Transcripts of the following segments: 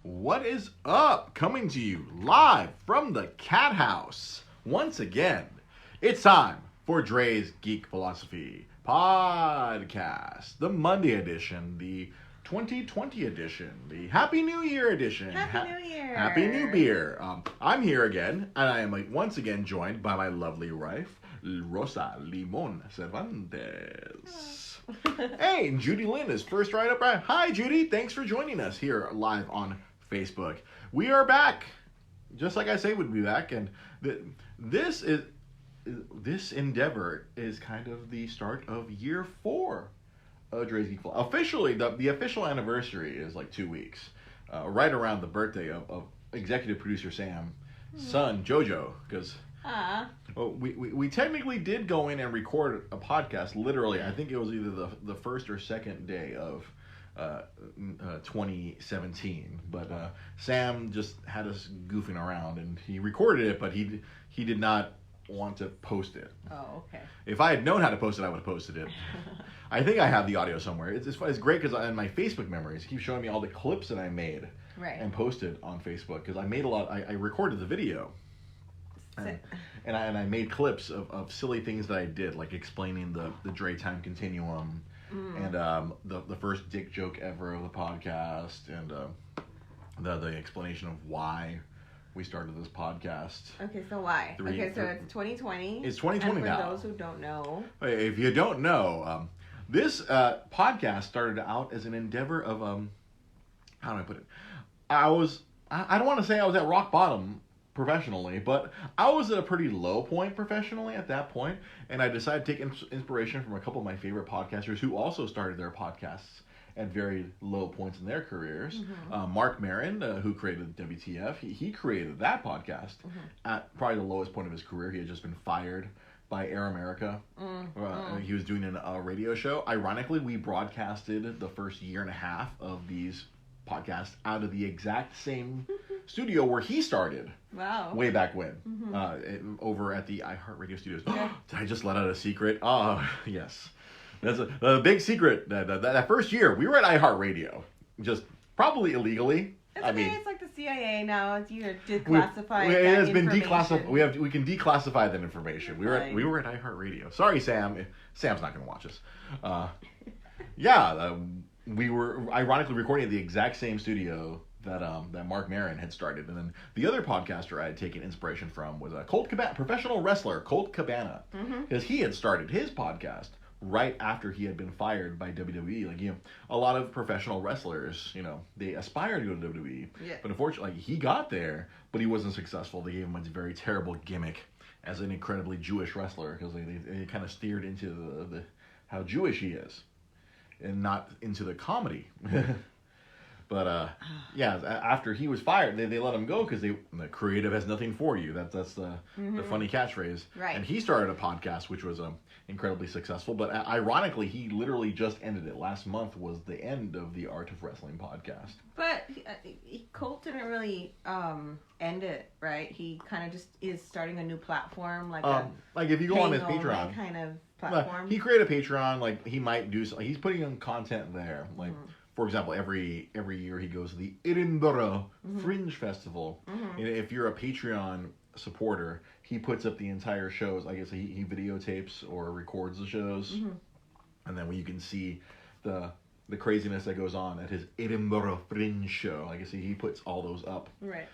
What is up? Coming to you live from the Cat House. Once again, it's time for Dre's Geek Philosophy Podcast. The Monday edition, the 2020 edition, the Happy New Year edition. Happy New Year. Happy New Beer. I'm here again, and I am once again joined by my lovely wife, Rosa Limon Cervantes. Hey, Judy Lynn is first right up. Right. Hi, Judy. Thanks for joining us here live on Facebook. We are back, just like I say we'd be back, and this endeavor is kind of the start of year 4 of Dre's Geek. Officially, the official anniversary is like 2 weeks, right around the birthday of executive producer Sam's son Jojo, because well, we technically did go in and record a podcast. Literally, I think it was either the first or second day of 2017, but Sam just had us goofing around, and he recorded it, but he did not want to post it. Oh, okay. If I had known how to post it, I would have posted it. I think I have the audio somewhere. It's great because in my Facebook memories, he keeps showing me all the clips that I made and posted on Facebook, because I made a lot. I recorded the video. And I made clips of silly things that I did, like explaining the Dre time continuum, and the first dick joke ever of the podcast, and the explanation of why we started this podcast. Okay, so why? So it's 2020. It's 2020 now. And for those who don't know, if you don't know, this podcast started out as an endeavor of how do I put it? I don't want to say I was at rock bottom professionally, but I was at a pretty low point professionally at that point, and I decided to take inspiration from a couple of my favorite podcasters who also started their podcasts at very low points in their careers. Mark Maron, who created WTF, he created that podcast at probably the lowest point of his career. He had just been fired by Air America. He was doing a radio show. Ironically, we broadcasted the first year and a half of these podcasts out of the exact same studio where he started. Wow. Way back when. Over at the iHeartRadio studios. Did I just let out a secret? Oh, yes. That's a big secret. That first year, we were at iHeartRadio. Just probably illegally. I mean, it's like the CIA now. It's either declassified. It has been declassified. We can declassify that information. We were at iHeartRadio. Sorry, Sam. Sam's not going to watch us. We were ironically recording at the exact same studio that Mark Maron had started, and then the other podcaster I had taken inspiration from was Colt Cabana, professional wrestler Colt Cabana, because he had started his podcast right after he had been fired by WWE. Like, a lot of professional wrestlers, they aspire to go to WWE, but unfortunately, he got there, but he wasn't successful. They gave him a very terrible gimmick as an incredibly Jewish wrestler, because they kind of steered into the how Jewish he is, and not into the comedy. But after he was fired, they let him go because the creative has nothing for you. That's the funny catchphrase. Right. And he started a podcast which was incredibly successful. But ironically, he literally just ended it. Last month was the end of the Art of Wrestling podcast. But Colt didn't really end it, right? He kind of just is starting a new platform, like if you go on his Patreon kind of platform. He created a Patreon. Like, he might do. He's putting on content there. Like. For example, every year he goes to the Edinburgh Fringe Festival. And if you're a Patreon supporter, he puts up the entire shows. I guess he videotapes or records the shows, and then you can see the craziness that goes on at his Edinburgh Fringe show. I guess he puts all those up. Right.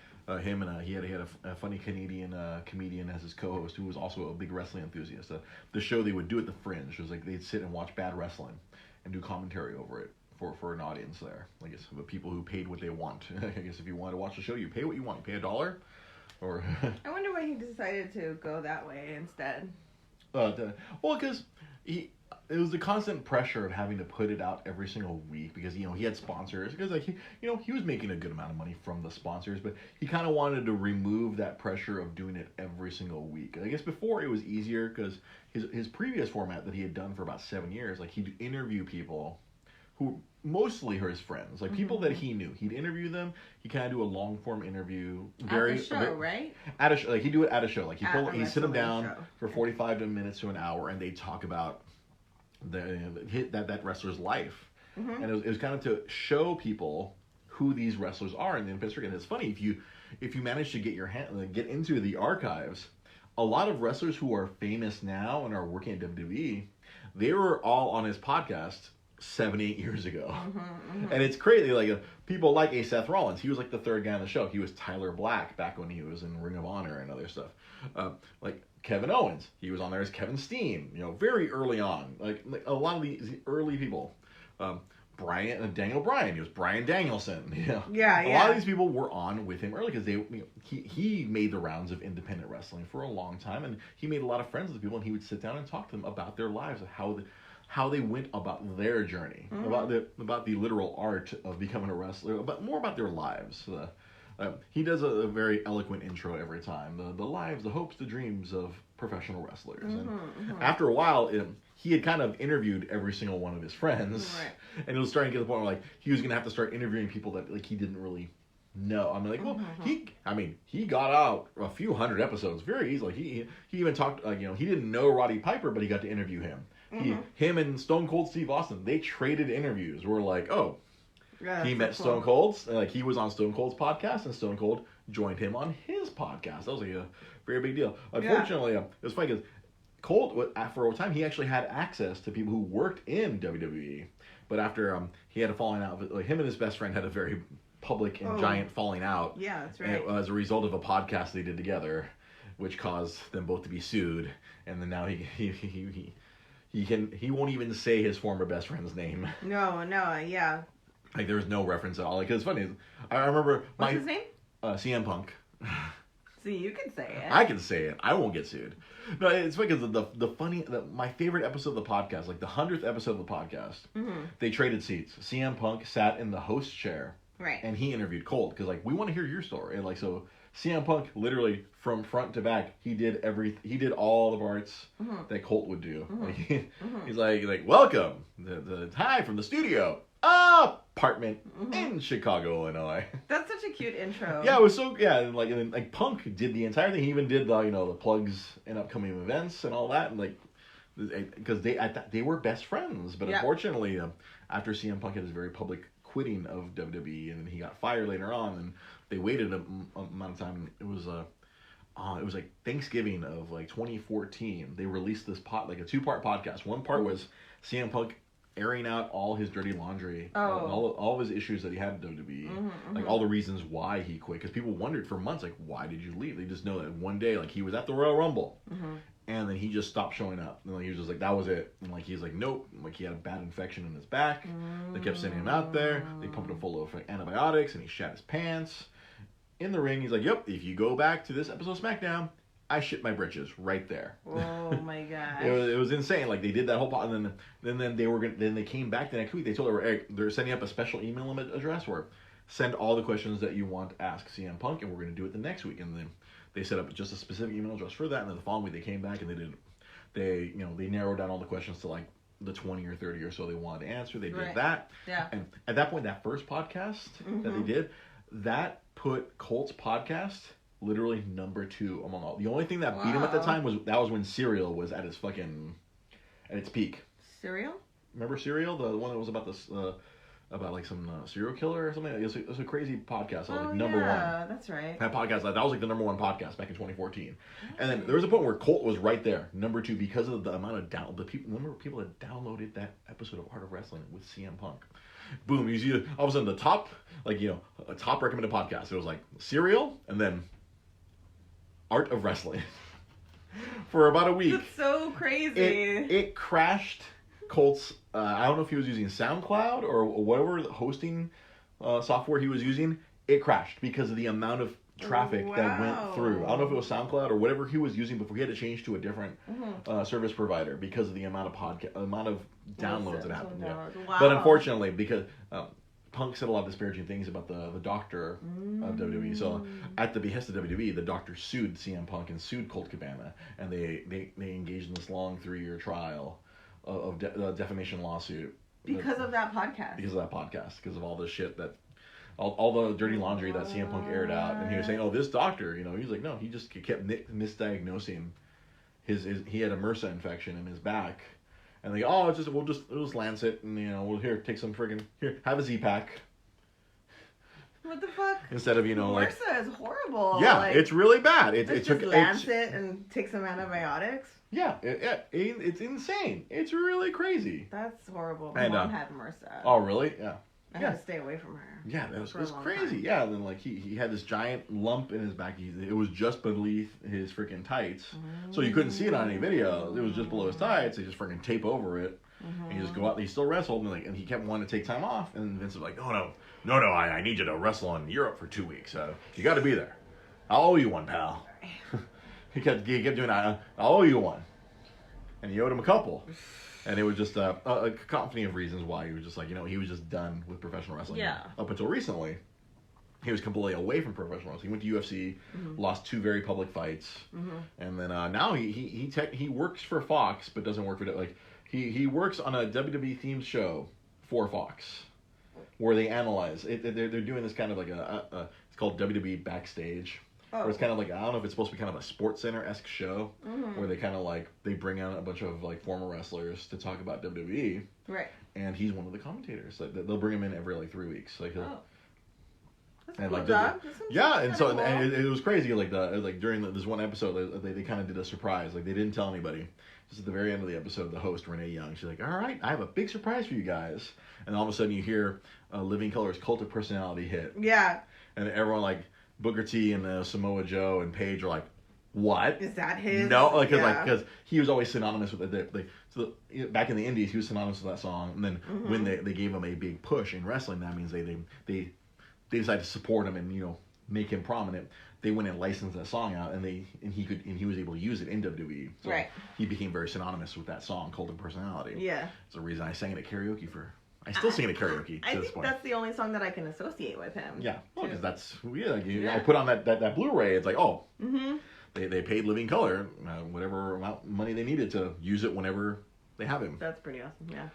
Him and he had a funny Canadian comedian as his co-host who was also a big wrestling enthusiast. The show they would do at the Fringe was like they'd sit and watch bad wrestling and do commentary over it. For an audience there, I guess, the people who paid what they want. I guess if you want to watch the show, you pay what you want. You pay $1, or. I wonder why he decided to go that way instead. Because it was the constant pressure of having to put it out every single week because he had sponsors, because he was making a good amount of money from the sponsors, but he kind of wanted to remove that pressure of doing it every single week. I guess before it was easier because his previous format that he had done for about 7 years, like he'd interview people who mostly are his friends, like people that he knew. He'd interview them. He kind of do a long form interview. At the show, right? At a show, like he'd do it at a show. Like he'd sit them down for 45 minutes to an hour, and they talk about that wrestler's life. And it was kind of to show people who these wrestlers are in the independent circuit. And it's funny if you manage to get into the archives, a lot of wrestlers who are famous now and are working at WWE, they were all on his podcast 7-8 years ago. And it's crazy, like people like a Seth Rollins, he was like the third guy on the show. He was Tyler Black back when he was in Ring of Honor and other stuff. Like Kevin Owens, he was on there as Kevin Steen, very early on. Like a lot of these early people. Daniel Bryan, he was Bryan Danielson. A lot of these people were on with him early because he made the rounds of independent wrestling for a long time, and he made a lot of friends with people, and he would sit down and talk to them about their lives, how they went about their journey, about the literal art of becoming a wrestler, but more about their lives. He does a very eloquent intro every time. The lives, the hopes, the dreams of professional wrestlers. And after a while, he had kind of interviewed every single one of his friends, and it was starting to get to the point where like he was gonna have to start interviewing people that like he didn't really know. I'm like, well, he got out a few hundred episodes very easily. He even talked, he didn't know Roddy Piper, but he got to interview him. Him and Stone Cold Steve Austin, they traded interviews. We're like, oh. Yeah, he met Stone Cold's, like he was on Stone Cold's podcast, and Stone Cold joined him on his podcast. That was like a very big deal. Unfortunately, it was funny because Colt, for a time, he actually had access to people who worked in WWE, but after he had a falling out, like him and his best friend had a very public and giant falling out. Yeah, that's right. As a result of a podcast they did together, which caused them both to be sued, and then now he won't even say his former best friend's name. No, yeah. Like there was no reference at all. Like it's funny. I remember what's his name? CM Punk. See, you can say it. I can say it. I won't get sued. No, it's because my favorite episode of the podcast, like the 100th episode of the podcast, they traded seats. CM Punk sat in the host chair, right, and he interviewed Colt because like we want to hear your story. And like so, CM Punk literally from front to back, he did all the parts that Colt would do. Like, he's like welcome, the hi from the studio. Apartment in Chicago, Illinois. That's such a cute intro. Yeah, it was so and like Punk did the entire thing. He even did the plugs in upcoming events and all that, and like because they were best friends. But unfortunately, after CM Punk had his very public quitting of WWE, and then he got fired later on, and they waited a amount of time. It was like Thanksgiving of like 2014. They released this a 2-part podcast. One part was CM Punk airing out all his dirty laundry, all of his issues that he had in WWE, like all the reasons why he quit. Because people wondered for months, like, why did you leave? They just know that one day, like, he was at the Royal Rumble, and then he just stopped showing up. And like, he was just like, that was it. And like, he's like, nope. Like, he had a bad infection in his back. They kept sending him out there. They pumped him full of antibiotics, and he shat his pants. In the ring, he's like, yep, if you go back to this episode of SmackDown, I shit my britches right there. Oh my gosh! it was insane. Like they did that whole pot, and then they came back the next week. They told her, hey, they're sending up a special email address where send all the questions that you want to ask CM Punk, and we're going to do it the next week. And then they set up just a specific email address for that. And then the following week they came back and they narrowed down all the questions to like the 20 or 30 or so they wanted to answer. They did that. Yeah. And at that point, that first podcast that they did, that put Colt's podcast literally number 2 among all. The only thing that beat him at the time was when Serial was at its peak. Serial? Remember Serial, the one that was about this about like some serial killer or something? It was a crazy podcast. It was like number 1. Yeah, that's right. That podcast, that was like the number 1 podcast back in 2014. And then there was a point where Colt was right there, number 2, because of the amount of people that downloaded that episode of Art of Wrestling with CM Punk. Boom! You see, all of a sudden the top, a top recommended podcast. It was like Serial, and then Art of Wrestling for about a week. That's so crazy. It crashed Colt's. I don't know if he was using SoundCloud or whatever hosting software he was using. It crashed because of the amount of traffic that went through. I don't know if it was SoundCloud or whatever he was using before. He had to change to a different service provider because of the amount of downloads that happened. Yeah. Wow. But unfortunately, because Punk said a lot of disparaging things about the doctor of WWE. So at the behest of WWE, the doctor sued CM Punk and sued Colt Cabana, and they engaged in this long 3-year trial of defamation lawsuit because of that podcast. Because of all the shit that all the dirty laundry that CM Punk aired out, and he was saying, "Oh, this doctor, he's like, no, he just kept misdiagnosing he had a MRSA infection in his back." And they go, we'll just lance it, and we'll take some friggin' here, have a Z-Pack. What the fuck? Instead of, like... MRSA is horrible. Yeah, like, it's really bad. It just took... Lancet and take some antibiotics. Yeah, it's insane. It's really crazy. That's horrible. My mom had MRSA. Oh, really? Yeah. I had to stay away from her. Yeah, it was crazy. Time. Yeah, and then like he had this giant lump in his back. It was just beneath his freaking tights, so you couldn't see it on any video. It was just below his tights. They just freaking tape over it, and you just go out. And he still wrestled, and he kept wanting to take time off. And Vince was like, no, I need you to wrestle in Europe for 2 weeks. You got to be there. I'll owe you one, pal. he kept doing that. I'll owe you one, and he owed him a couple. And it was just a cacophony of reasons why he was just like, he was just done with professional wrestling. Yeah. Up until recently, he was completely away from professional wrestling. He went to UFC, lost 2 very public fights, and then now he works for Fox, but doesn't work for he works on a WWE themed show for Fox, where they analyze it. They're doing this kind of like it's called WWE Backstage. Where it's kind of like, I don't know if it's supposed to be kind of a Sports Center-esque show, where they kind of like, they bring out a bunch of like former wrestlers to talk about WWE. Right. And he's one of the commentators. Like, they'll bring him in every like 3 weeks. Like he'll. That's a cool job. Yeah, and so and it was crazy. Like during this one episode, they kind of did a surprise. Like they didn't tell anybody. Just at the very end of the episode, the host Renee Young, she's like, "All right, I have a big surprise for you guys." And all of a sudden, you hear Living Color's Cult of Personality hit. Yeah. And everyone like. Booker T and Samoa Joe and Paige are like, what? Is that his? No, because he was always synonymous with it. Back in the Indies, he was synonymous with that song. And then when they gave him a big push in wrestling, that means they decided to support him and make him prominent. They went and licensed that song out, and he was able to use it in WWE. So he became very synonymous with that song, Cult of Personality. Yeah, it's the reason I sang it at karaoke for. I still sing it at karaoke to this point. That's the only song that I can associate with him. Yeah, well, because that's I put on that Blu-ray. It's like, they paid Living Color whatever amount of money they needed to use it whenever they have him. That's pretty awesome. Yeah.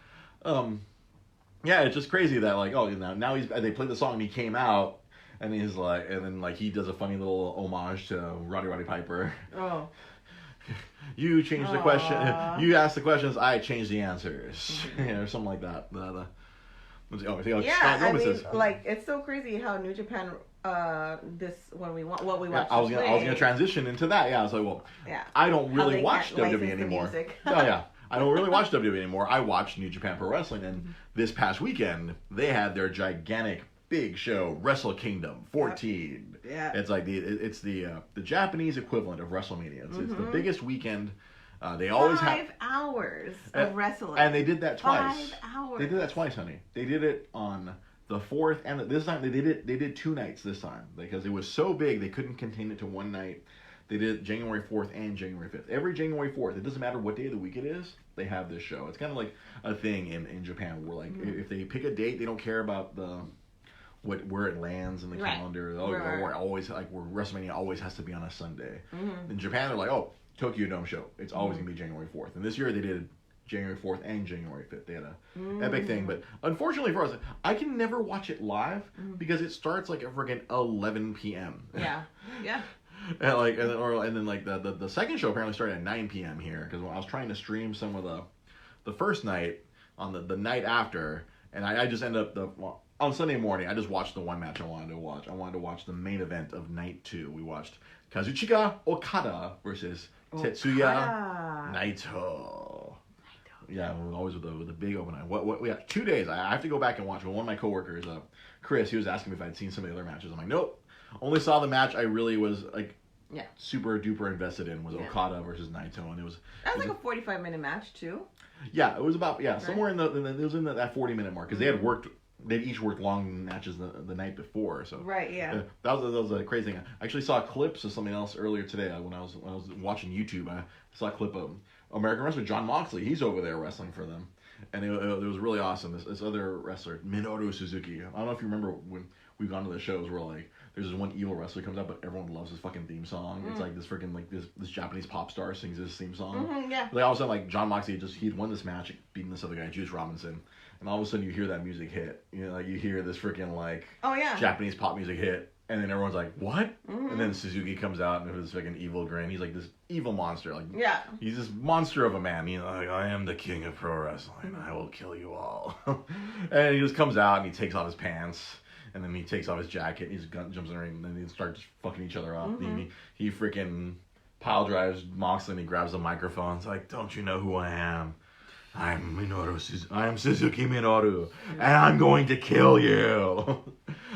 Yeah, it's just crazy that like now they played the song and he came out and he's like he does a funny little homage to Roddy Piper. Oh. You changed the question. You asked the questions. I changed the answers. Or something like that. I mean, like it's so crazy how New Japan. What we watch. I was gonna transition into that. Yeah, I was like, well, I don't really watch WWE anymore. I don't really watch WWE anymore. I watch New Japan Pro Wrestling, and this past weekend they had their gigantic. Big show, Wrestle Kingdom 14. Yeah. It's like the Japanese equivalent of WrestleMania. It's the biggest weekend. They always have 5 hours of wrestling. And they did that twice. 5 hours. They did that twice, honey. They did it on the 4th and this time they did 2 nights this time because it was so big they couldn't contain it to one night. They did January 4th and January 5th. Every January 4th, it doesn't matter what day of the week it is, they have this show. It's kind of like a thing in Japan where like if they pick a date, they don't care about where it lands in the calendar. Or always where WrestleMania always has to be on a Sunday. In Japan, they're like, Tokyo Dome show. It's always gonna be January 4th. And this year they did January 4th and January 5th. They had a epic thing. But unfortunately for us, I can never watch it live because it starts like at friggin' 11 p.m. Yeah. And then the second show apparently started at 9 p.m. here because when I was trying to stream some of the first night on the night after, and I just ended up on Sunday morning, I just watched the one match I wanted to watch. I wanted to watch the main event of night 2. We watched Kazuchika Okada versus Tetsuya Naito. Yeah, always with the big open eye. What we have 2 days. I have to go back and watch. But one of my coworkers, Chris, he was asking me if I'd seen some of the other matches. I'm like, nope. Only saw the match I really was like super duper invested in was Okada versus Naito, and it was like a 45-minute match too. Yeah, it was about somewhere in it was in that 40-minute mark because they'd each worked long matches the night before. So that was a crazy thing. I actually saw clips of something else earlier today when I was watching YouTube. I saw a clip of American wrestler John Moxley. He's over there wrestling for them, and it was really awesome. This other wrestler Minoru Suzuki. I don't know if you remember when we've gone to the shows where like there's this one evil wrestler comes up, but everyone loves his fucking theme song. It's like this freaking like this Japanese pop star sings his theme song. Like all of a sudden like John Moxley he'd won this match beating this other guy Juice Robinson. And all of a sudden you hear that music hit. Like you hear this freaking like Japanese pop music hit. And then everyone's like, what? And then Suzuki comes out and with his freaking evil grin. He's like this evil monster. Like he's this monster of a man. Like, I am the king of pro wrestling. I will kill you all. And he just comes out and he takes off his pants. and then he takes off his jacket, his gun jumps in the ring, and then they start just fucking each other up. Mm-hmm. He freaking pile drives Moxley, and he grabs the microphone. It's like, don't you know who I am? I am Suzuki Minoru, and I'm going to kill you.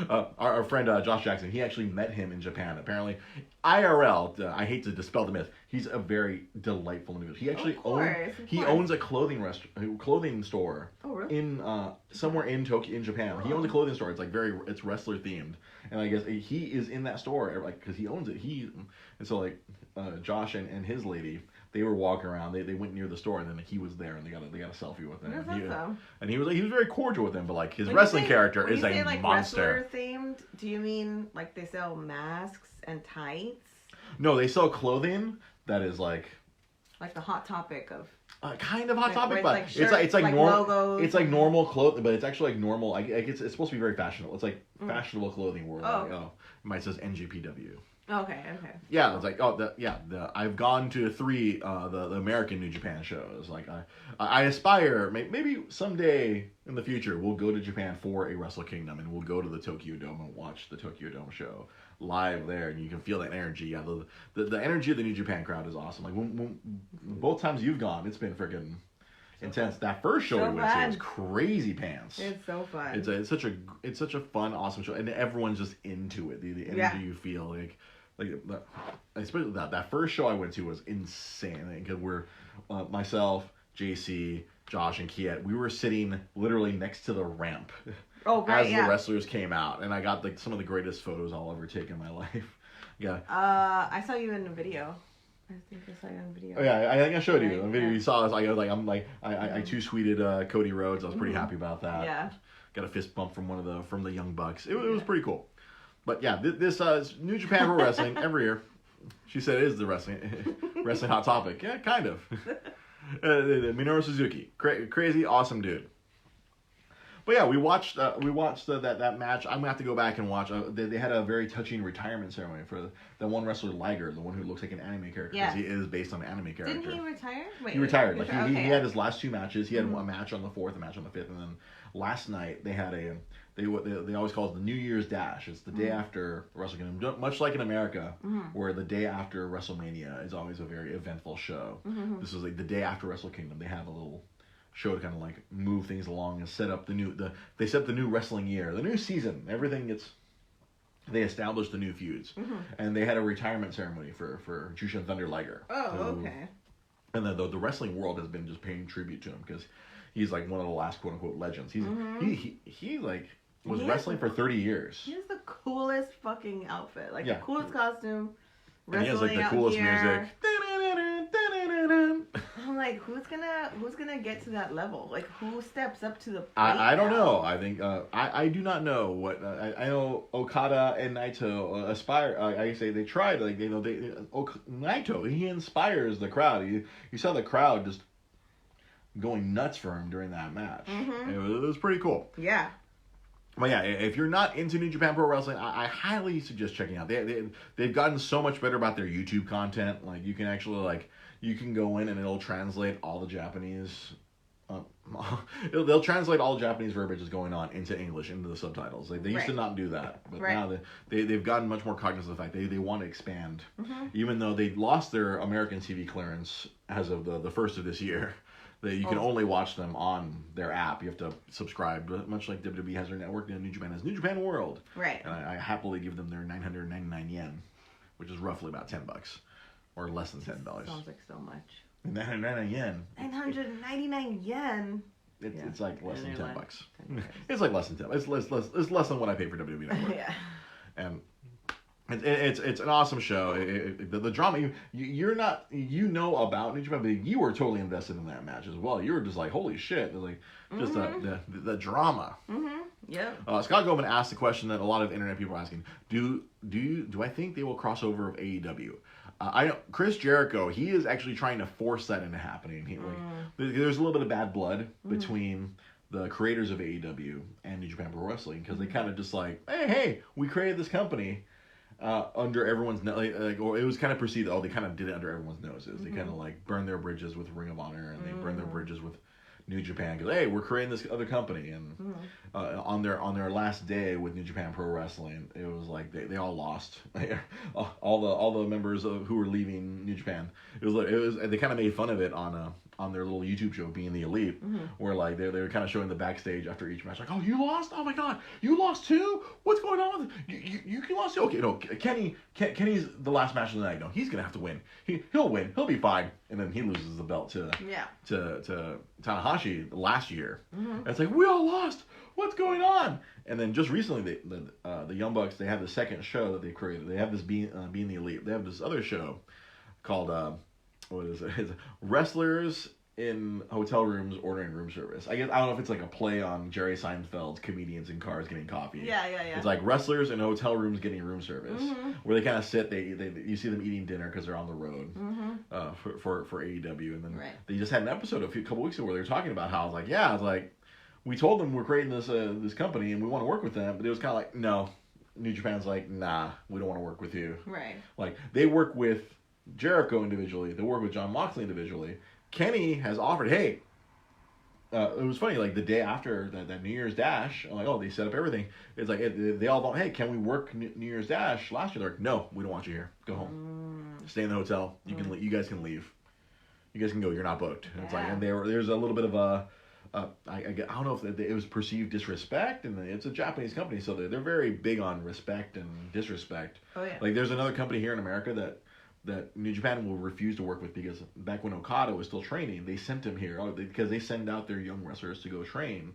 Our friend Josh Jackson, he actually met him in Japan. Apparently, IRL. I hate to dispel the myth. He's a very delightful individual. He actually owns a clothing store. Oh, really? In somewhere in Tokyo, in Japan. He owns a clothing store. It's like it's wrestler themed, and I guess he is in that store like because he owns it. And so like Josh and his lady. They were walking around. They went near the store, and then he was there, and they got a selfie with him. And he was very cordial with him, but like his wrestling character is a like monster. Wrestler themed, do you mean like they sell masks and tights? No, they sell clothing that is like the Hot Topic of. Kind of Hot Topic, but like shirts, it's like normal. Logos. It's like normal clothing, but it's actually like normal. Like it's supposed to be very fashionable. It's like fashionable clothing where it might says NGPW. Okay. Yeah, it's like I've gone to 3 the American New Japan shows. Like I aspire maybe someday in the future we'll go to Japan for a Wrestle Kingdom and we'll go to the Tokyo Dome and watch the Tokyo Dome show live there and you can feel that energy. Yeah, the energy of the New Japan crowd is awesome. Like when both times you've gone, it's been freaking intense. That first show we went to was crazy pants. It's so fun. It's such a fun, awesome show, and everyone's just into it. The energy you feel like especially that first show I went to was insane because we're myself, JC, Josh, and Kiet. We were sitting literally next to the ramp as the wrestlers came out, and I got like some of the greatest photos I'll ever take in my life. Yeah. I saw you in the video. I think I saw you on video. Oh yeah, I think I showed you the video. You saw us. I two-sweeted Cody Rhodes. I was pretty happy about that. Yeah. Got a fist bump from the Young Bucks. It was pretty cool. But yeah, this New Japan Pro Wrestling every year. She said it is the wrestling hot topic. Yeah, kind of. Minoru Suzuki, crazy, awesome dude. But yeah, we watched that match. I'm gonna have to go back and watch. They had a very touching retirement ceremony for the one wrestler, Liger, the one who looks like an anime character because he is based on an anime character. Didn't he retire? He retired. Like he had his last 2 matches. He had a match on the 4th, a match on the 5th, and then last night they had they always call it the New Year's Dash. It's the day after Wrestle Kingdom, much like in America, where the day after WrestleMania is always a very eventful show. This was like the day after Wrestle Kingdom. They have a little show to kind of like move things along and set up they set the new wrestling year, the new season. Everything gets. They established the new feuds, and they had a retirement ceremony for Jushin Thunder Liger. Oh, okay. And then the wrestling world has been just paying tribute to him because he's like one of the last quote unquote legends. He like was wrestling for 30 years. He has the coolest fucking outfit, like the coolest costume. And he has like the coolest music. I'm like, who's gonna get to that level? Like, who steps up to the plate? I don't know. I think I do not know what I know. Okada and Naito aspire. I say they tried. Like Naito, he inspires the crowd. You saw the crowd just going nuts for him during that match. It was pretty cool. Yeah. But yeah, if you're not into New Japan Pro Wrestling, I highly suggest checking out. They've gotten so much better about their YouTube content. Like you can actually you can go in and it'll translate all the Japanese. They'll translate all the Japanese verbiage that's going on into English into the subtitles. They used to not do that, but now they've gotten much more cognizant of the fact they want to expand, even though they lost their American TV clearance as of the first of this year. You can only watch them on their app. You have to subscribe, much like WWE has their network. New Japan has New Japan World. Right. And I happily give them their 999 yen, which is roughly about $10, or less than $10. Sounds like so much. 999 yen. 999 yen. It's like less than $10. It's like less than 10. It's less than what I pay for WWE Network. Yeah. And it's an awesome show. The drama you're not about New Japan, but you were totally invested in that match as well. You were just like, holy shit! Like just the drama. Yeah. Scott Goldman asked the question that a lot of internet people are asking: Do I think they will cross over with AEW? I know Chris Jericho. He is actually trying to force that into happening. There's a little bit of bad blood between the creators of AEW and New Japan Pro Wrestling because they kind of just like, hey, we created this company. Under everyone's or it was kind of perceived. They kind of did it under everyone's noses. They kind of like burned their bridges with Ring of Honor, and they burned their bridges with New Japan goes, hey, we're creating this other company, and on their last day with New Japan Pro Wrestling, it was like they all lost. all the members who were leaving New Japan. It was they kind of made fun of it on their little YouTube show, Being the Elite, where like they were kind of showing the backstage after each match, like, oh, you lost? Oh my God, you lost too? What's going on? You lost too? Okay, no, Kenny's the last match of the night. No, he's gonna have to win. He'll win. He'll be fine. And then he loses the belt to Tanahashi last year. And it's like, we all lost. What's going on? And then just recently, the Young Bucks, they have the second show that they created. They have this Being the Elite. They have this other show called what is it? It's Wrestlers in Hotel Rooms Ordering Room Service. I don't know if it's like a play on Jerry Seinfeld's Comedians in Cars Getting Coffee. Yeah. It's like wrestlers in hotel rooms getting room service, where they kind of sit. You see them eating dinner because they're on the road for AEW, and then they just had an episode a couple weeks ago where they were talking about how I was like, we told them we're creating this company and we want to work with them, but it was kind of like, no, New Japan's like, nah, we don't want to work with you. Right. Like they work with Jericho individually, they work with Jon Moxley individually. Kenny has offered, hey, it was funny, like the day after that New Year's Dash, I'm like, oh, they set up everything. It's like, they all thought, hey, can we work New Year's Dash last year? They're like, no, we don't want you here. Go home. Stay in the hotel. You guys can leave. You guys can go. You're not booked. And it's like, and there's a little bit of I don't know if it was perceived disrespect, and it's a Japanese company, so they're very big on respect and disrespect. Oh, yeah. Like there's another company here in America that New Japan will refuse to work with, because back when Okada was still training, they sent him here because they send out their young wrestlers to go train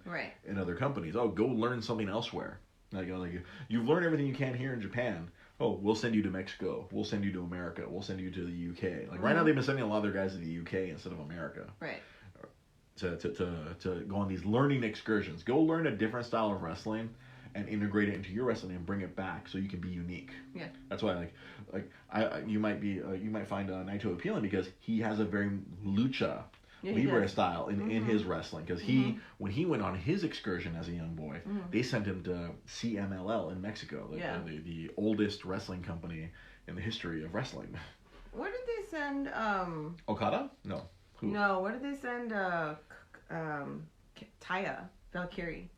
in other companies. Oh, go learn something elsewhere. Like you've learned everything you can here in Japan. Oh, we'll send you to Mexico. We'll send you to America. We'll send you to the UK. Like right now, they've been sending a lot of their guys to the UK instead of America. Right. To go on these learning excursions. Go learn a different style of wrestling and integrate it into your wrestling and bring it back so you can be unique. Yeah. That's why you might find Naito appealing, because he has a very lucha libre style in his wrestling, because when he went on his excursion as a young boy, they sent him to CMLL in Mexico, the oldest wrestling company in the history of wrestling. Where did they send Okada? No. Who? No, where did they send Taya Valkyrie?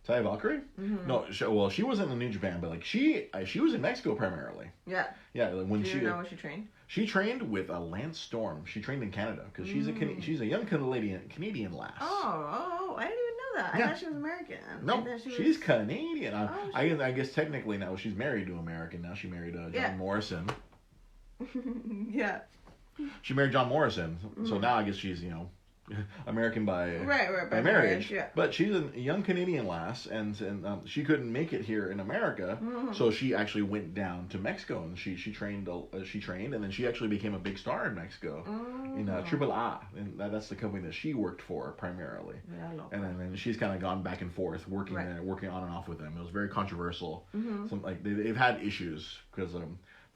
Taya Valkyrie? No, she wasn't in New Japan, but like she was in Mexico primarily. Yeah. Yeah, like when Do you know where she trained? She trained with Lance Storm. She trained in Canada because she's a young Canadian lass. Oh, I didn't even know that. I thought she was American. No, she's Canadian. I guess technically now she's married to an American. Now she married John Morrison. Yeah. She married John Morrison, so now I guess she's American by marriage. Yeah. But she's a young Canadian lass, and she couldn't make it here in America, so she actually went down to Mexico, and she trained, and then she actually became a big star in Mexico in Triple A, and that's the company that she worked for primarily. Yeah, and then she's kind of gone back and forth working there, working on and off with them. It was very controversial. They've had issues because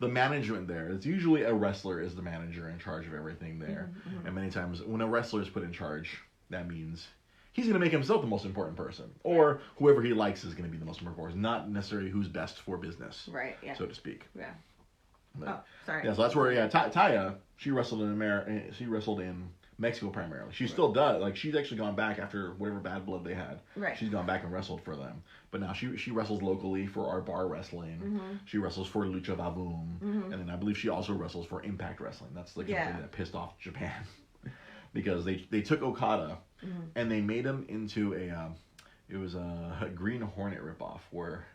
the management there, it's usually a wrestler is the manager in charge of everything there. And many times when a wrestler is put in charge, that means he's going to make himself the most important person. Or whoever he likes is going to be the most important person, not necessarily who's best for business, so to speak. Yeah. But, sorry. Yeah, so that's where, Taya, she wrestled in Mexico primarily. She still does. Like, she's actually gone back after whatever bad blood they had. Right. She's gone back and wrestled for them. But now she wrestles locally for our bar wrestling. She wrestles for Lucha Vavoom. And then I believe she also wrestles for Impact Wrestling. That's the company that pissed off Japan. Because they took Okada and they made him into a Green Hornet ripoff where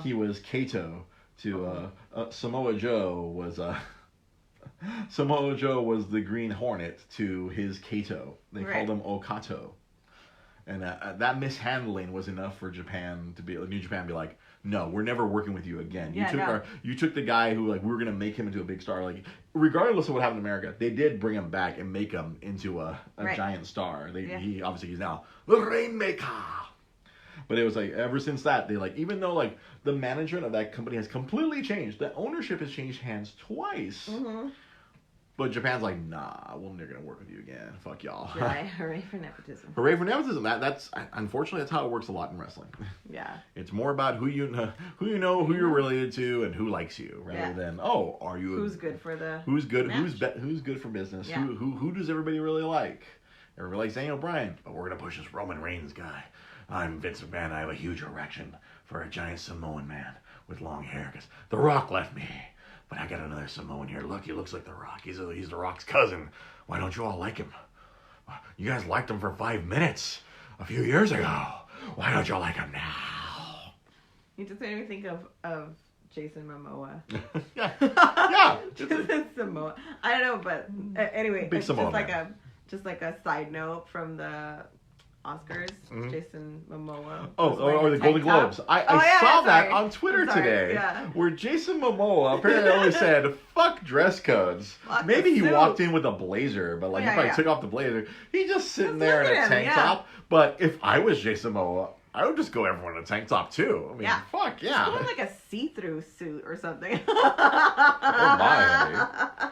he was Kato to Samoa Joe was Samoa Joe was the Green Hornet to his Kato. They called him Okato. And that mishandling was enough for Japan to be New Japan be like, no, we're never working with you again. You took the guy who we were gonna make him into a big star. Like, regardless of what happened in America, they did bring him back and make him into a giant star. He obviously he's now the Rainmaker. But it was like ever since that they even though the management of that company has completely changed, the ownership has changed hands twice. But Japan's like, nah, we're never gonna work with you again. Fuck y'all. Right. Hooray for nepotism. Hooray for nepotism. That's unfortunately that's how it works a lot in wrestling. Yeah. It's more about who you know, who you're related to, and who likes you, rather than are you who's good for the who's good for business, who does everybody really like, Everybody likes Daniel Bryan, but we're gonna push this Roman Reigns guy. I'm Vince McMahon. I have a huge erection for a giant Samoan man with long hair because The Rock left me. But I got another Samoan here. Look, he looks like The Rock. He's The Rock's cousin. Why don't you all like him? You guys liked him for 5 minutes a few years ago. Why don't you like him now? You just made me think of Jason Momoa. yeah. Jason Samoa. I don't know, but anyway, Big it's Samoa just like a side note from the Oscars. Jason Momoa. Or the Golden Globes. I saw that on Twitter today, where Jason Momoa apparently always said, "Fuck dress codes." Maybe he walked in with a blazer, but he probably took off the blazer. He's just sitting there in a tank top. But if I was Jason Momoa, I would just go everyone in a tank top too. I mean, fuck yeah. Just like a see-through suit or something. Oh my.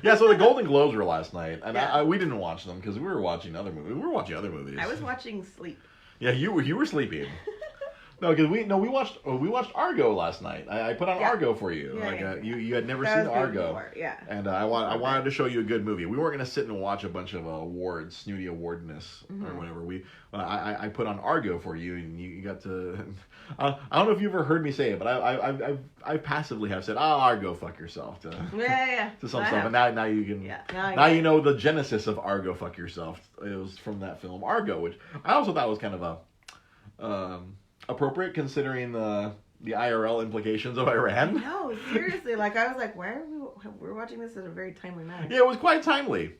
Yeah, so the Golden Globes were last night, and we didn't watch them because we were watching other movies. We were watching other movies. I was watching Sleep. Yeah, you were sleeping. No, because we watched Argo last night. I put on Argo for you. You had never seen Argo. Before, And I wanted to show you a good movie. We weren't gonna sit and watch a bunch of awards, snooty awardness or whatever. I put on Argo for you, and you got to. I don't know if you ever heard me say it, but I passively have said, Argo, fuck yourself to some stuff, and now you can now you know the genesis of Argo, fuck yourself. It was from that film Argo, which I also thought was kind of a appropriate considering the IRL implications of Iran. No, seriously, I was like, why are we're watching this at a very timely manner? Yeah, it was quite timely.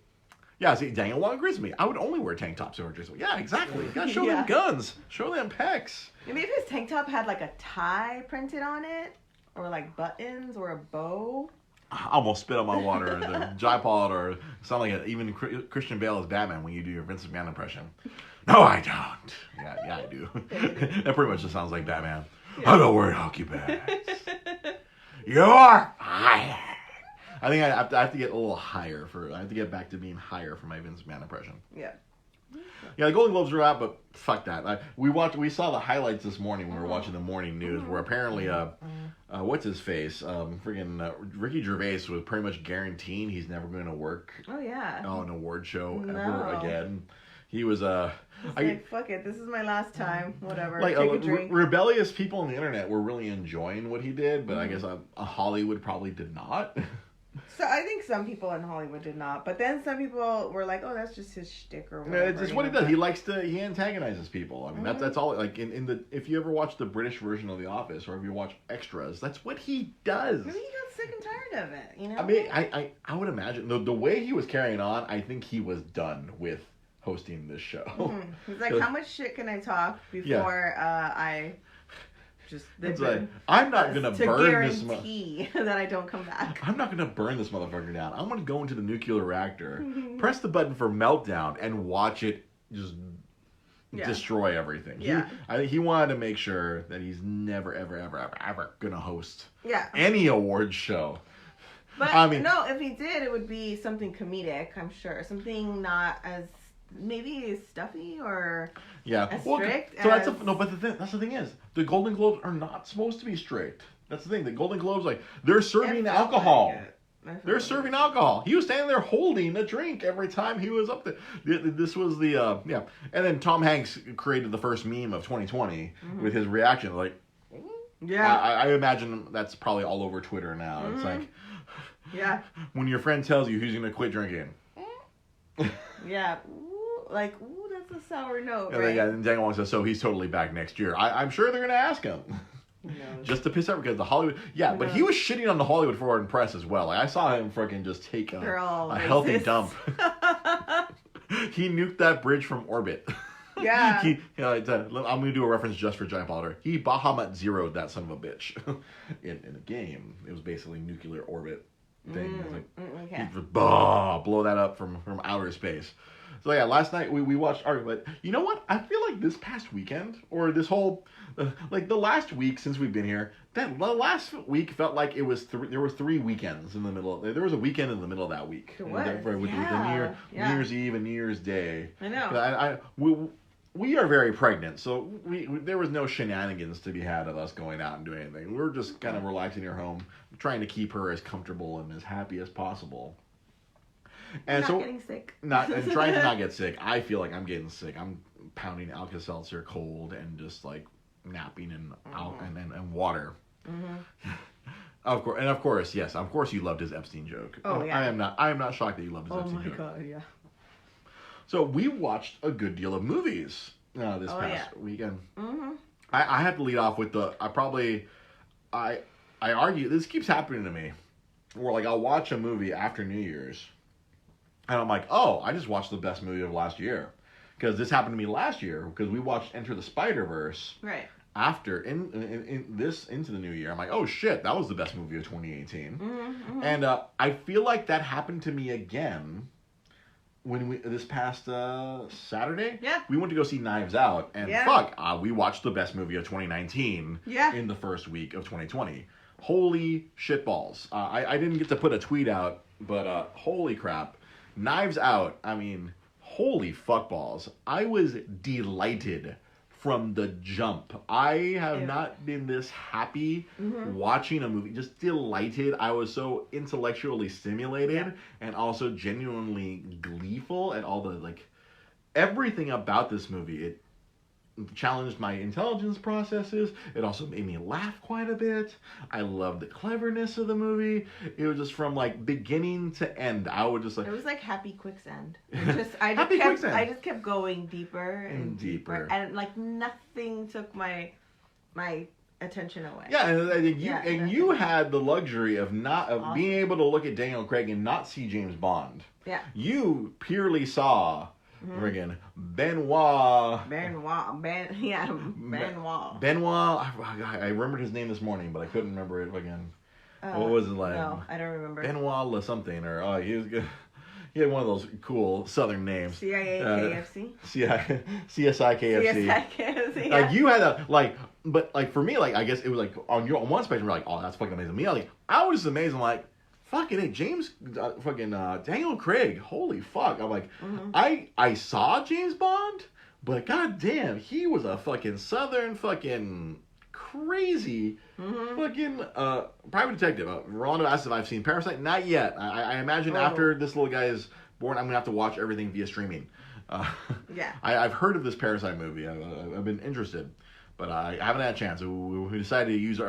Yeah, see, Daniel Long agrees with me. I would only wear tank tops over drizzle. Yeah, exactly. You gotta show them guns. Show them pecs. Maybe if his tank top had a tie printed on it, or buttons, or a bow. I almost spit on my water. The Jai-Pod, or sound like even Christian Bale as Batman when you do your Vince McMahon impression. No, I don't. Yeah, I do. That pretty much just sounds like Batman. Yeah. I'm not wearing hockey pads. You're hired. I think I have to get a little higher I have to get back to being higher for my Vince McMahon impression. Yeah. Yeah, the Golden Globes are out, but fuck that. We saw the highlights this morning when we were watching the morning news, where apparently what's his face, friggin' Ricky Gervais was pretty much guaranteeing he's never going to work. Oh yeah. On an award show ever again. He was fuck it, this is my last time. Whatever. Like take a drink. Rebellious people on the internet were really enjoying what he did, but I guess Hollywood probably did not. So I think some people in Hollywood did not, but then some people were like, "Oh, that's just his shtick or whatever." It's just what he does. He antagonizes people. I mean, that's all. Like if you ever watch the British version of The Office, or if you watch Extras, that's what he does. Maybe he got sick and tired of it. You know. I mean, I would imagine the way he was carrying on. I think he was done with hosting this show. Mm-hmm. He's like, how much shit can I talk before I just I'm not gonna burn this that I don't come back. I'm not gonna burn this motherfucker down. I'm gonna go into the nuclear reactor, press the button for meltdown, and watch it just destroy everything. Yeah. I think he wanted to make sure that he's never ever gonna host any awards show. But I mean, no, if he did, it would be something comedic, I'm sure. Something not as maybe stuffy or as strict. So but that's the thing is, the Golden Globes are not supposed to be strict. That's the thing. The Golden Globes, they're serving alcohol. They're serving alcohol. He was standing there holding a drink every time he was up there. This was the And then Tom Hanks created the first meme of 2020 with his reaction. I imagine that's probably all over Twitter now. It's when your friend tells you he's gonna quit drinking. Yeah. Ooh, that's a sour note, right? And Daniel Wong says, so he's totally back next year. I'm sure they're going to ask him. Just to piss off, because the Hollywood... Yeah, but he was shitting on the Hollywood Foreign Press as well. I saw him freaking just take a healthy dump. He nuked that bridge from orbit. Yeah. I'm going to do a reference just for Giant Balder. He Bahamut zeroed that son of a bitch. in a game, it was basically nuclear orbit thing. Blow that up from outer space. So yeah, last night we watched Argo, but you know what? I feel like this past weekend, or this whole, the last week since we've been here, the last week felt like there were 3 weekends in the middle. There was a weekend in the middle of that week. With New Year's Eve and New Year's Day. I know. We are very pregnant, so there was no shenanigans to be had of us going out and doing anything. We were just kind of relaxing at home, trying to keep her as comfortable and as happy as possible. And not getting sick. And trying to not get sick. I feel like I'm getting sick. I'm pounding Alka-Seltzer cold and just like napping and water. Mm-hmm. Of course, yes. Of course, you loved his Epstein joke. Oh yeah. I am not shocked that you loved his Epstein joke. Oh my god, yeah. So we watched a good deal of movies this past weekend. Mm-hmm. I have to lead off with I argue, this keeps happening to me, where like I'll watch a movie after New Year's, and I'm like, oh, I just watched the best movie of last year, because this happened to me last year, because we watched Enter the Spider-Verse. Right. After into the new year, I'm like, oh shit, that was the best movie of 2018, mm-hmm. And I feel like that happened to me again when this past Saturday. Yeah. We went to go see Knives Out, and we watched the best movie of 2019. Yeah. In the first week of 2020. Holy shitballs! I didn't get to put a tweet out, but holy crap, Knives Out. I mean, holy fuckballs! I was delighted. From the jump. I have not been this happy watching a movie. Just delighted. I was so intellectually stimulated and also genuinely gleeful at all the, like, everything about this movie. It challenged my intelligence processes. It also made me laugh quite a bit. I loved the cleverness of the movie. It was just from like beginning to end. I would just like, it was like happy quicksand. I just kept going deeper and deeper, and like nothing took my attention away. Yeah, and you had the luxury of being able to look at Daniel Craig and not see James Bond. Yeah. You purely saw friggin' Benoit. I remembered his name this morning, but I couldn't remember it again. What was his name? No, I don't remember. Benoit Le something, or he was good. He had one of those cool Southern names. CIA KFC. CSI KFC. CSI KFC. Like you had but like for me, like I guess it was like on one spectrum, you're like, oh, that's fucking amazing. Me, I was just amazed. I'm like, fucking hey, Daniel Craig, holy fuck. I'm like, I saw James Bond, but goddamn, he was a fucking Southern fucking crazy fucking private detective. Rolando asked if I've seen Parasite. Not yet. I imagine after this little guy is born, I'm gonna have to watch everything via streaming. Yeah. I've heard of this Parasite movie. I've been interested, but I haven't had a chance. We decided to use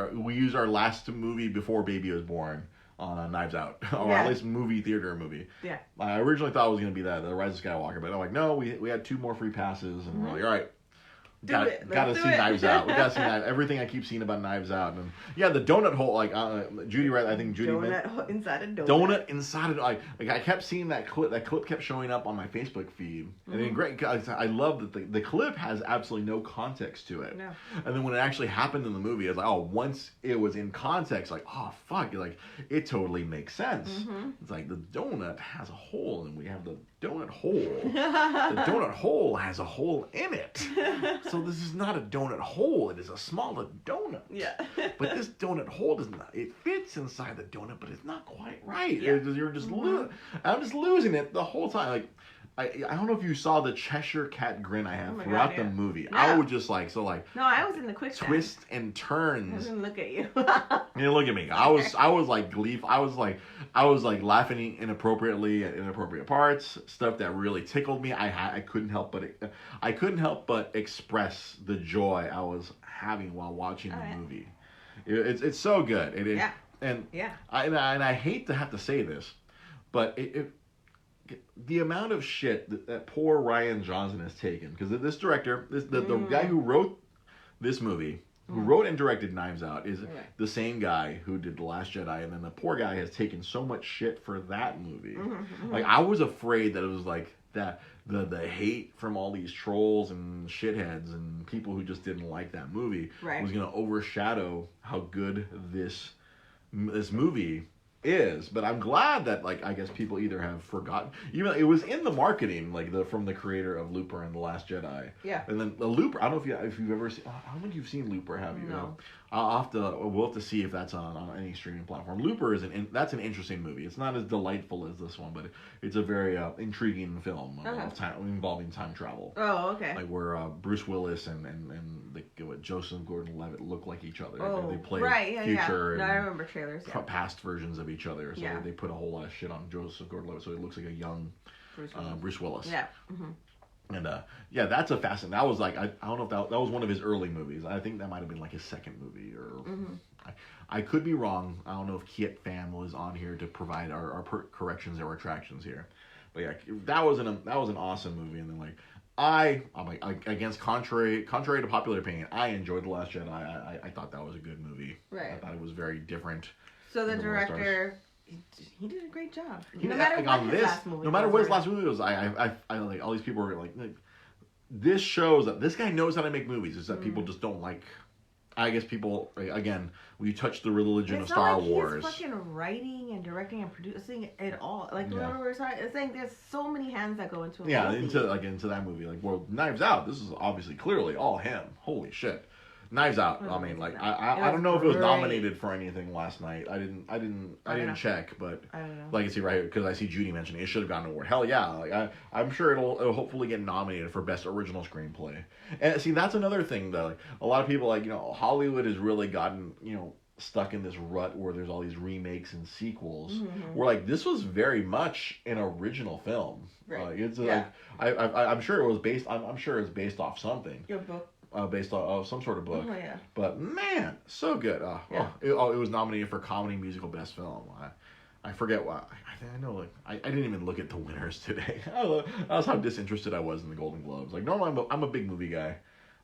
our last movie before baby was born on Knives Out, or at least movie movie. Yeah. I originally thought it was gonna be the Rise of Skywalker, but I'm like, no, we had 2 more free passes, and we're like, all right. Gotta see Knives Out. We gotta see everything I keep seeing about Knives Out, and the donut hole. Like Judy, right? I think Judy. Donut inside a donut. Donut inside a like I kept seeing that clip. That clip kept showing up on my Facebook feed, and then great. I love that the clip has absolutely no context to it. No. And then when it actually happened in the movie, I was like, oh, once it was in context, like, oh fuck, like it totally makes sense. It's like the donut has a hole, and we have the donut hole. The donut hole has a hole in it. So this is not a donut hole. It is a smaller donut. Yeah. But this donut hole does not. It fits inside the donut, but it's not quite right. Yeah. You're just I'm just losing it the whole time. Like I don't know if you saw the Cheshire Cat grin I have throughout the movie. Yeah. I would just like No, I was in the quick twists and turns. I didn't look at you. You didn't look at me. I was like gleeful. I was like laughing inappropriately at inappropriate parts, stuff that really tickled me. I couldn't help but express the joy I was having while watching the movie. It's so good. I hate to have to say this, but the amount of shit that poor Rian Johnson has taken, because this director, the guy who wrote this movie, who wrote and directed Knives Out, is the same guy who did The Last Jedi, and then the poor guy has taken so much shit for that movie. Like, I was afraid that it was like that the hate from all these trolls and shitheads and people who just didn't like that movie was going to overshadow how good this movie is. But I'm glad that, like, I guess people either have forgotten, even it was in the marketing, like from the creator of Looper and The Last Jedi. Yeah. And then the Looper, I don't know if you've ever seen, I don't think you've seen Looper, have you? No. we'll have to see if that's on any streaming platform. Looper that's an interesting movie. It's not as delightful as this one, but it's a very intriguing film involving time travel. Oh, okay. Like where Bruce Willis and Joseph Gordon-Levitt look like each other. Oh, they play future. And I remember trailers. Past versions of each other. So they put a whole lot of shit on Joseph Gordon-Levitt, so he looks like a young Bruce Willis. Yeah. Mm-hmm. And that's a fascinating. That was like I don't know if that was one of his early movies. I think that might have been like his second movie, or I could be wrong. I don't know if Kiet Pham was on here to provide our corrections or retractions here, but yeah, that was an awesome movie. And then I'm against contrary to popular opinion, I enjoyed The Last Jedi. I thought that was a good movie. Right. I thought it was very different. So the director. He did a great job. No matter what his last movie was, I like all these people were like, this shows that this guy knows how to make movies. It's that people just don't like. I guess people again, we touch the religion of Star Wars. He's fucking writing and directing and producing it all. Like what we're saying, there's so many hands that go into it. Yeah, into that movie. Like, well, Knives Out. This is obviously clearly all him. Holy shit. Knives Out. I mean, like I don't know if it was nominated for anything last night. I didn't check, but like I see right here because I see Judy mentioning it should have gotten an award. Hell yeah! Like I'm sure it'll hopefully get nominated for best original screenplay. And see, that's another thing though. Like, a lot of people Hollywood has really gotten stuck in this rut where there's all these remakes and sequels. Mm-hmm. Where this was very much an original film. Right. I'm sure it was based. I'm sure it's based off something. Your book. Based on some sort of book. Oh, yeah. But man, so good. It was nominated for comedy musical best film. I forget what. I know. I didn't even look at the winners today. That's how disinterested I was in the Golden Globes. Like normally I'm a big movie guy.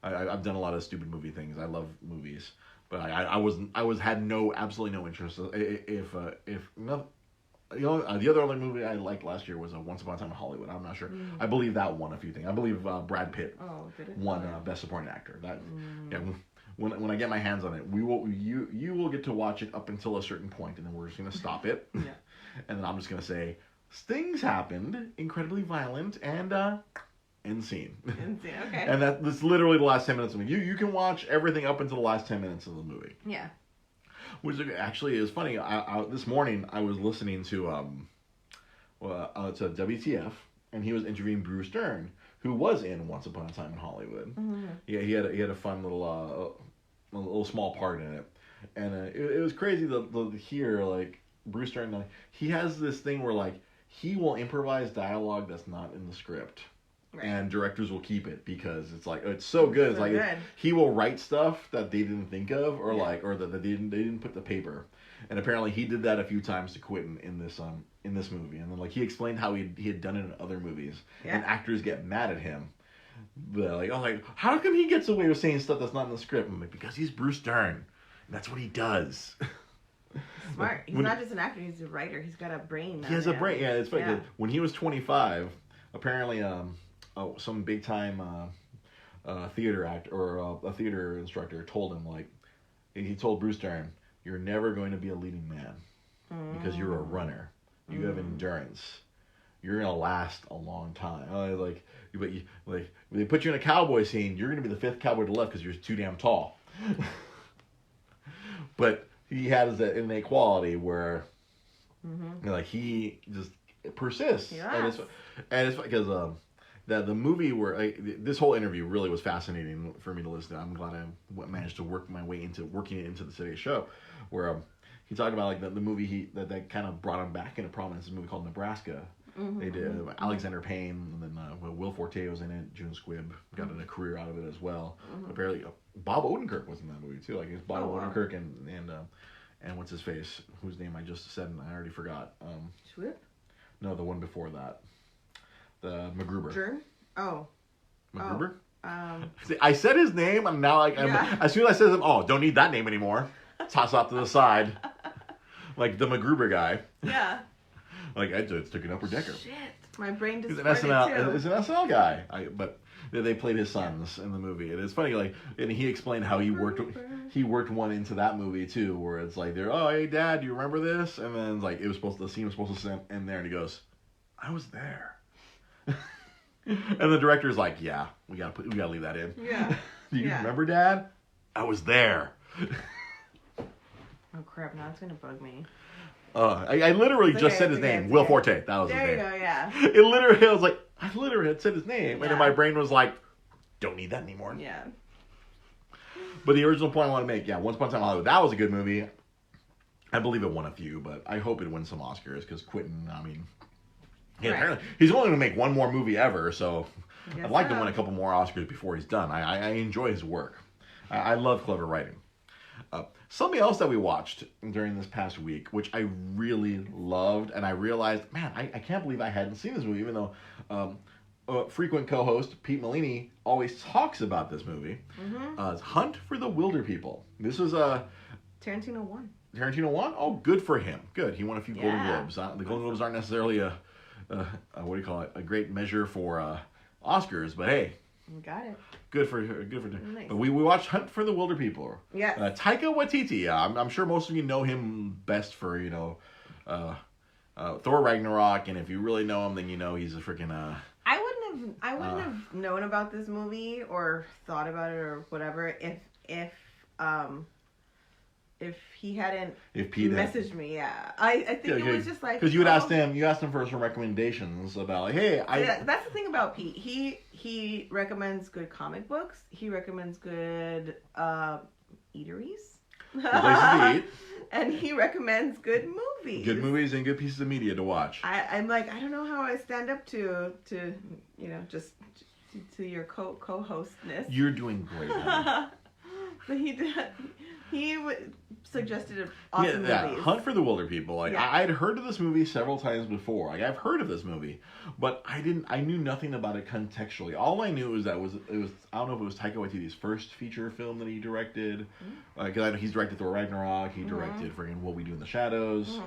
I've done a lot of stupid movie things. I love movies, but had absolutely no interest. If nothing. The other movie I liked last year was Once Upon a Time in Hollywood. I'm not sure. I believe that won a few things. I believe Brad Pitt won Best Supporting Actor. When I get my hands on it, you will get to watch it up until a certain point, and then we're just gonna stop it. Yeah. And then I'm just gonna say things happened, incredibly violent, and end scene. Okay. And that's literally the last 10 minutes of the movie. You can watch everything up until the last 10 minutes of the movie. Yeah. Which actually is funny. This morning I was listening to WTF, and he was interviewing Bruce Dern, who was in Once Upon a Time in Hollywood. Mm-hmm. Yeah, he had a fun little small part in it, and it was crazy to hear Bruce Dern. He has this thing where he will improvise dialogue that's not in the script. Right. And directors will keep it because it's so good. He will write stuff that they didn't think of, or that they didn't put to paper. And apparently he did that a few times to Quentin in this movie. And then he explained how he had done it in other movies. Yeah. And actors get mad at him. But how come he gets away with saying stuff that's not in the script? I'm like, because he's Bruce Dern. And that's what he does. Smart. He's not just an actor. He's a writer. He's got a brain. He has a brain. Yeah, it's funny. Yeah. When he was 25, apparently some big time theater actor or a theater instructor told him he told Bruce Dern, you're never going to be a leading man because you're a runner. You have endurance. You're gonna last a long time. But they put you in a cowboy scene, you're gonna be the fifth cowboy to left because you're too damn tall. But he has that innate quality where he just persists. Yes. And it's because the movie where this whole interview really was fascinating for me to listen to. I'm glad I managed to work my way into working it into today's show, where he talked about the movie that kind of brought him back into prominence. This movie called Nebraska. Mm-hmm. They did Alexander Payne, and then Will Forte was in it. June Squibb got a career out of it as well. Mm-hmm. Apparently, Bob Odenkirk was in that movie too. It's Bob Odenkirk and what's his face, whose name I just said and I already forgot. Squibb? No, the one before that. The MacGruber. Jern? Oh. MacGruber? See, I said his name, and now as soon as I said him, don't need that name anymore. Toss off to the side. The MacGruber guy. Yeah. I just took an upper decker. Shit. My brain just He's an SNL guy. But they played his sons in the movie. And it's funny, and he explained how he worked one into that movie too, where it's they're, hey Dad, do you remember this? And then the scene was supposed to end there, and he goes, I was there. And the director's yeah, we gotta leave that in. Yeah. Do you remember, Dad? I was there. Oh crap! Now it's gonna bug me. I literally just said his name, Will Forte. That was his name. There you go. Yeah. It literally, I was like, I literally had said his name, Yeah. and then my brain was like, don't need that anymore. Yeah. But the original point I want to make, Once Upon a Time in Hollywood, that was a good movie. I believe it won a few, but I hope it wins some Oscars because Quentin, I mean, apparently he's only going to make one more movie ever, so I'd like to win a couple more Oscars before he's done. I enjoy his work. I love clever writing. Something else that we watched during this past week, which I really loved, and I realized, man, I can't believe I hadn't seen this movie, even though frequent co-host Pete Molini always talks about this movie. It's Hunt for the Wilder People. This was Tarantino won. Tarantino won? Oh, good for him. Good. He won a few Golden Globes. The Golden Globes aren't necessarily a great measure for Oscars, but hey. We got it. Good for nice. But we watched Hunt for the Wilder People. Yeah. Taika Waititi. I'm sure most of you know him best for, Thor Ragnarok, and if you really know him, then you know he's a freaking I wouldn't have known about this movie or thought about it or whatever if he hadn't messaged me. I think it was just like, because you asked him for some recommendations about like, hey, that's the thing about Pete. He recommends good comic books. He recommends good eateries. Good places to eat. And he recommends good movies. Good movies and good pieces of media to watch. I'm like, I don't know how I stand up to just to your co-hostness. You're doing great. But he suggested awesome movies. Hunt for the Wilder People. I'd heard of this movie several times before. I've heard of this movie, but I knew nothing about it contextually. All I knew was that it was I don't know if it was Taika Waititi's first feature film that he directed. Because I know he's directed Thor Ragnarok. He directed friggin' What We Do in the Shadows.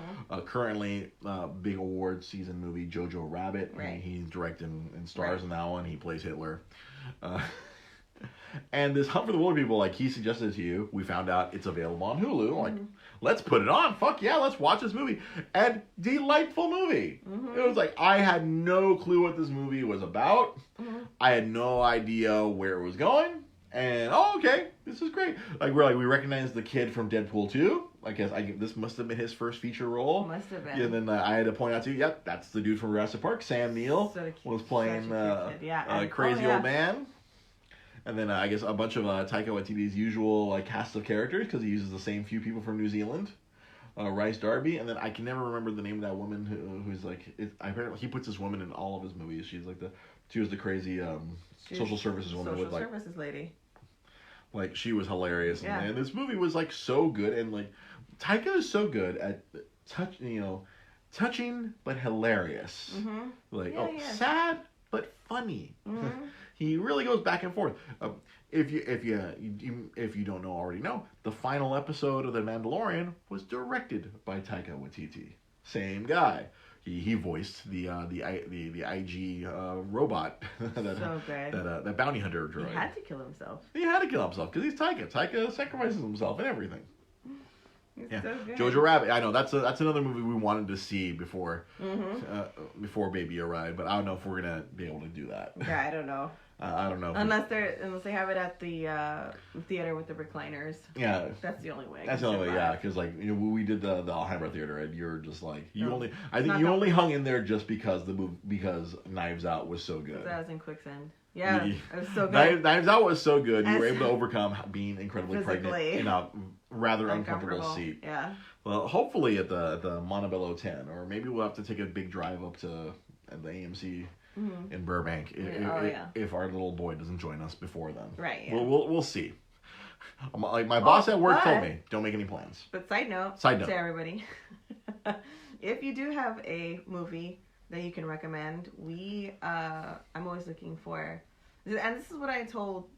Currently, big award season movie Jojo Rabbit. Right. He's directing and stars in that one. He plays Hitler. And this Hunt for the Wilder People, like he suggested to you, we found out it's available on Hulu. Like, let's put it on. Fuck yeah, let's watch this movie. And delightful movie. It was like, I had no clue what this movie was about. I had no idea where it was going. And, okay, this is great. Like, we recognized the kid from Deadpool 2. I guess this must have been his first feature role. Must have been. Yeah, then I had to point out to you, yep, that's the dude from Jurassic Park. Sam Neill was playing Crazy Old Man. And then I guess a bunch of Taika Waititi's usual cast of characters, because he uses the same few people from New Zealand. Rice Darby, and then I can never remember the name of that woman who's like. Apparently, he puts this woman in all of his movies. She was the crazy social services woman with services lady. Like she was hilarious, yeah. And this movie was like so good, and like Taika is so good at touching but hilarious. Sad but funny. He really goes back and forth. If you don't already know, the final episode of The Mandalorian was directed by Taika Waititi. Same guy. He voiced the IG robot that bounty hunter droid. He had to kill himself. He had to kill himself because he's Taika. Taika sacrifices himself and everything. It's so good. Jojo Rabbit. I know that's another movie we wanted to see before Baby arrived, but I don't know if we're gonna be able to do that. Yeah, I don't know. I don't know. Unless they have it at the theater with the recliners. Yeah. That's the only way. That's the only way, yeah. Because we did the Alhambra Theater, and you're just like I think you only hung in there just because because Knives Out was so good. That was in Quicksand. Yeah, it was so good. Knives Out was so good. You were able to overcome being incredibly pregnant in a rather uncomfortable seat. Yeah. Well, hopefully at the Montebello 10, or maybe we'll have to take a big drive up to the AMC. In Burbank, if our little boy doesn't join us before then, right? Yeah. We'll see. Like my boss at work told me, don't make any plans. But side note to everybody, if you do have a movie that you can recommend, I'm always looking for, and this is what I told,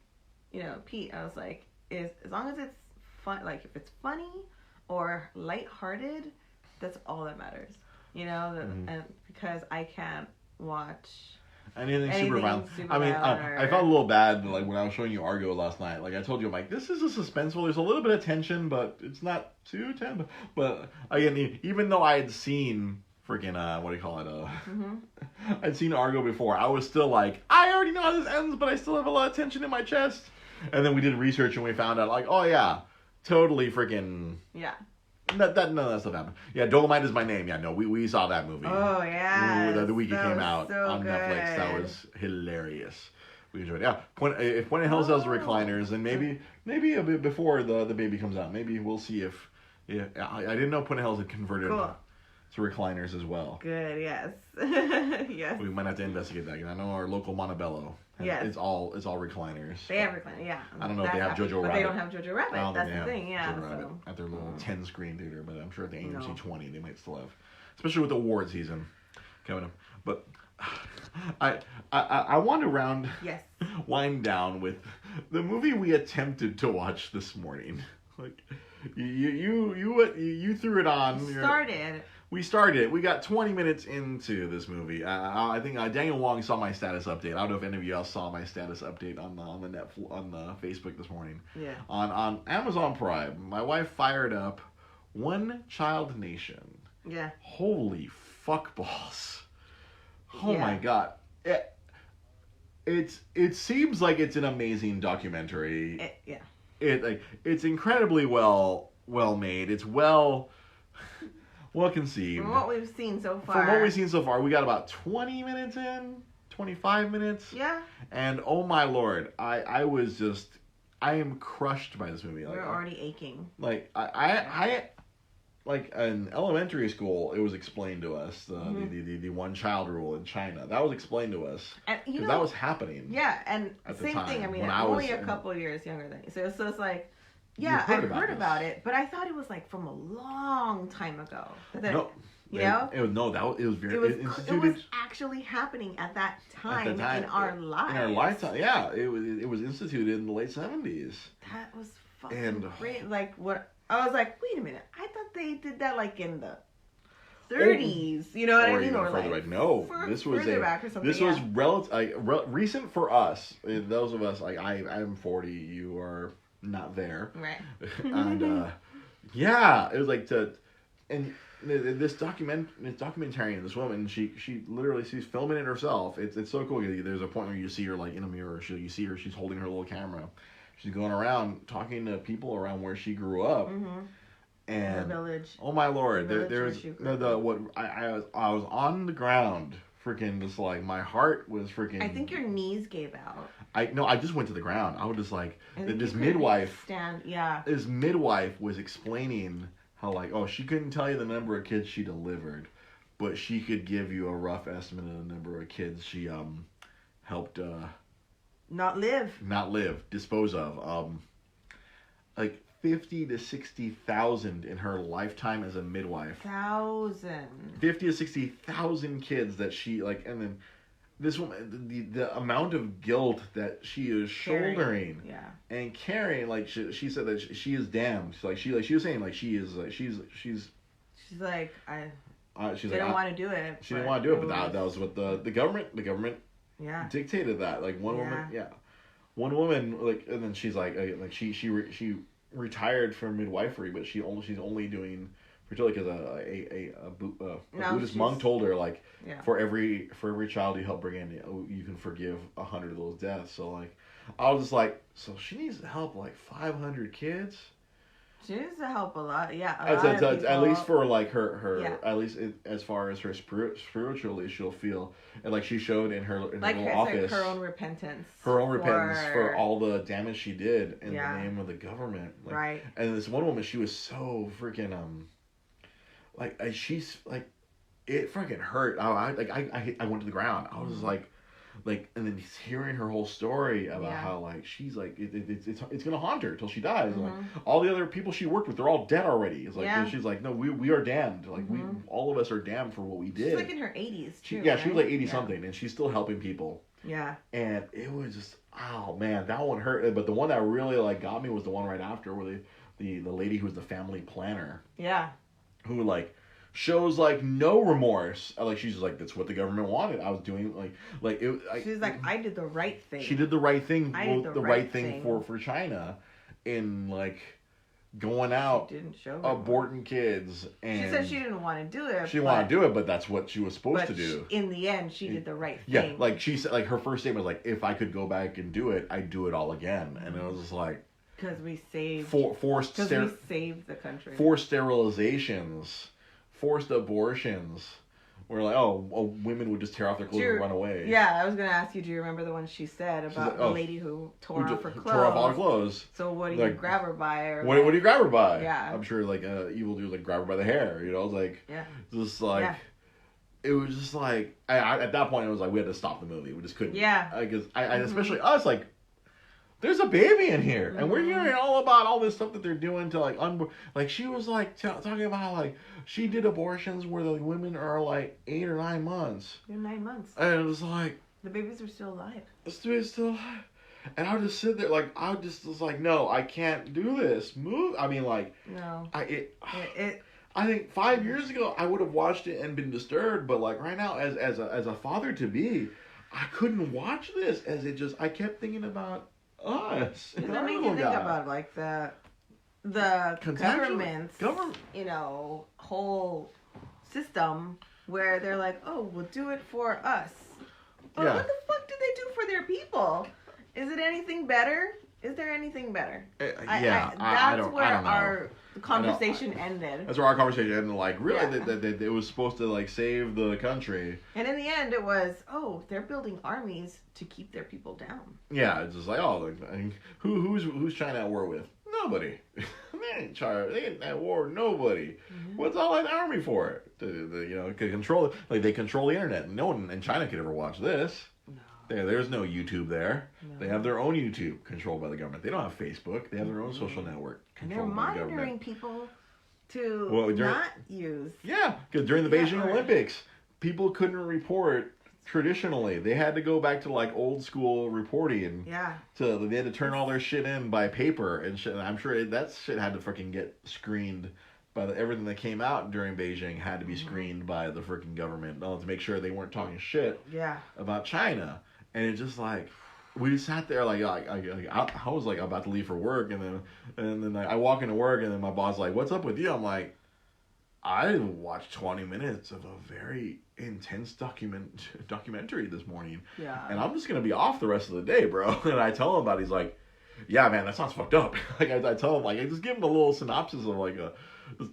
Pete. I was like, as long as it's fun, like if it's funny or lighthearted, that's all that matters. And because I can't watch anything super violent. I felt a little bad like when I was showing you Argo last night. Like I told you, I'm like, this is a suspenseful. There's a little bit of tension, but it's not too tense. But again, even though I had seen freaking I'd seen Argo before, I was still like, I already know how this ends, but I still have a lot of tension in my chest. And then we did research and we found out like, oh yeah, totally freaking. Yeah. None of that stuff happened. Yeah, Dolomite is My Name. Yeah, no, we saw that movie. Oh yeah. The week it came out so on good. Netflix. That was hilarious. We enjoyed it. Yeah, if Point of Hill sells recliners, and maybe a bit before the baby comes out, maybe we'll see if. Yeah, I didn't know Point of Hills had converted to recliners as well. Good. Yes. Yes. We might have to investigate that. I know our local Montebello. Yes. It's all recliners. They have recliners. Yeah. I don't know if they have Jojo Rabbit. But they don't have Jojo Rabbit. That's the thing. Yeah. Jojo Rabbit at their little 10-screen theater, but I'm sure at the AMC 20 they might still have, especially with the award season coming up. But I want to wind down with the movie we attempted to watch this morning. Like you threw it on. We started. We got 20 minutes into this movie. I think Daniel Wong saw my status update. I don't know if any of you else saw my status update on the Facebook this morning. Yeah. On Amazon Prime, my wife fired up One Child Nation. Yeah. Holy fuck balls! Oh my god! It seems like it's an amazing documentary. It's incredibly well made. It's well conceived. From what we've seen so far. We got about 20 minutes in, 25 minutes. Yeah. And oh my lord, I am crushed by this movie. We're already aching. Like I like in elementary school, it was explained to us the one child rule in China. That was explained to us because that was happening. Yeah, and same thing. I mean, I'm only a couple years younger than you, so it's like, yeah, I've heard about it, but I thought it was like from a long time ago. No, it was actually happening at that time in our lives. In our lifetime, yeah, it was instituted in the late 70s. That was fucking great. Like what? I was like, wait a minute. I thought they did that like in the 30s. You know what I mean? Or further back. No, this was recent for us. Those of us I'm 40. You are not there. Right. And yeah, it was like this documentarian, this woman, she literally she's filming it herself. It's so cool. There's a point where you see her like in a mirror. You see her. She's holding her little camera. She's going around talking to people around where she grew up, and the village. Oh my lord! There's I was on the ground, freaking just like my heart was freaking. I think your knees gave out. I just went to the ground. I was just like this midwife. This midwife was explaining how she couldn't tell you the number of kids she delivered, but she could give you a rough estimate of the number of kids she helped. Not live, dispose of. Like 50 to 60,000 in her lifetime as a midwife. 50 to 60,000 kids that she and then this woman, the amount of guilt that she is shouldering, and carrying. Like she said that she is damned. She was saying she's like she didn't want to do it. She didn't want to do it, but that was what the government. Yeah. Dictated that. Like one woman, and then she's she retired from midwifery, but she's only doing fertility because a Buddhist monk told her for every child you help bring in, you can forgive 100 of those deaths. So I was just so she needs to help 500 kids. She needs to help a lot, at least for her at least as far as her spiritually, she'll feel, and she showed in her little office her own repentance for all the damage she did in the name of the government, right? And this one woman, she was so freaking she's it freaking hurt. I went to the ground. I was just and then hearing her whole story about how she's it's gonna haunt her till she dies. All the other people she worked with, they're all dead already. It's she's no, we are damned. We all of us are damned for what we did. She's in her 80s too. She was 80 something, and she's still helping people. Yeah. And it was just that one hurt. But the one that really got me was the one right after where the lady who was the family planner. Yeah. Who shows no remorse. She's just that's what the government wanted. I was doing she's I did the right thing. She did the right thing. The right thing for China, in going out, aborting kids, and she said she didn't want to do it. She didn't want to do it, but that's what she was supposed to do. In the end, she did the right thing. Yeah, she said her first statement was if I could go back and do it, I'd do it all again. And it was just Because we saved. Forced we saved the country. Forced sterilizations, forced abortions. Where like, women would just tear off their clothes and run away. Yeah, I was gonna ask you. Do you remember the one she said about the lady who tore off her clothes? Tore off all her clothes. So what do you grab her by? Or what do you grab her by? Yeah. I'm sure like evil dudes like grab her by the hair. You know, like just like it was just like I at that point it was like we had to stop the movie. We just couldn't. Yeah. Because especially us like. There's a baby in here, and we're hearing all about all this stuff that they're doing to like like she was like talking about like she did abortions where the women are like 8 or 9 months. They're 9 months. And it was like the babies are still alive. The baby's still alive, and I would just sit there like I just was like, no, I can't do this. Move. I mean, like no. I think 5 years ago I would have watched it and been disturbed, but like right now as a father to be, I couldn't watch this as it just I kept thinking about. Us. Does that make you think about like the government's whole system where they're like, oh, we'll do it for us. But what the fuck do they do for their people? Is it anything better? Is there anything better? That's where our conversation ended. That's where our conversation ended. Like, really, that it was supposed to like save the country. And in the end, it was, they're building armies to keep their people down. Yeah, it's just like, who's China at war with? Nobody. They ain't at war with nobody. Mm-hmm. What's all that army for? To control they control the internet. No one in China could ever watch this. There's no YouTube there. No. They have their own YouTube controlled by the government. They don't have Facebook. They have their own social network controlled by the government. They're monitoring people to not use. Yeah, because during the Beijing Olympics, people couldn't report traditionally. They had to go back to like old school reporting. Yeah. So they had to turn all their shit in by paper and shit. And I'm sure that shit had to freaking get screened. Everything that came out during Beijing had to be screened by the freaking government to make sure they weren't talking shit about China. And it's just like we sat there like I was like about to leave for work, and then I walk into work, and then my boss like, "What's up with you?" I'm like, "I watched 20 minutes of a very intense documentary this morning, and I'm just gonna be off the rest of the day, bro." And I tell him about it. He's like, "Yeah, man, that sounds fucked up." Like I tell him like I just give him a little synopsis of like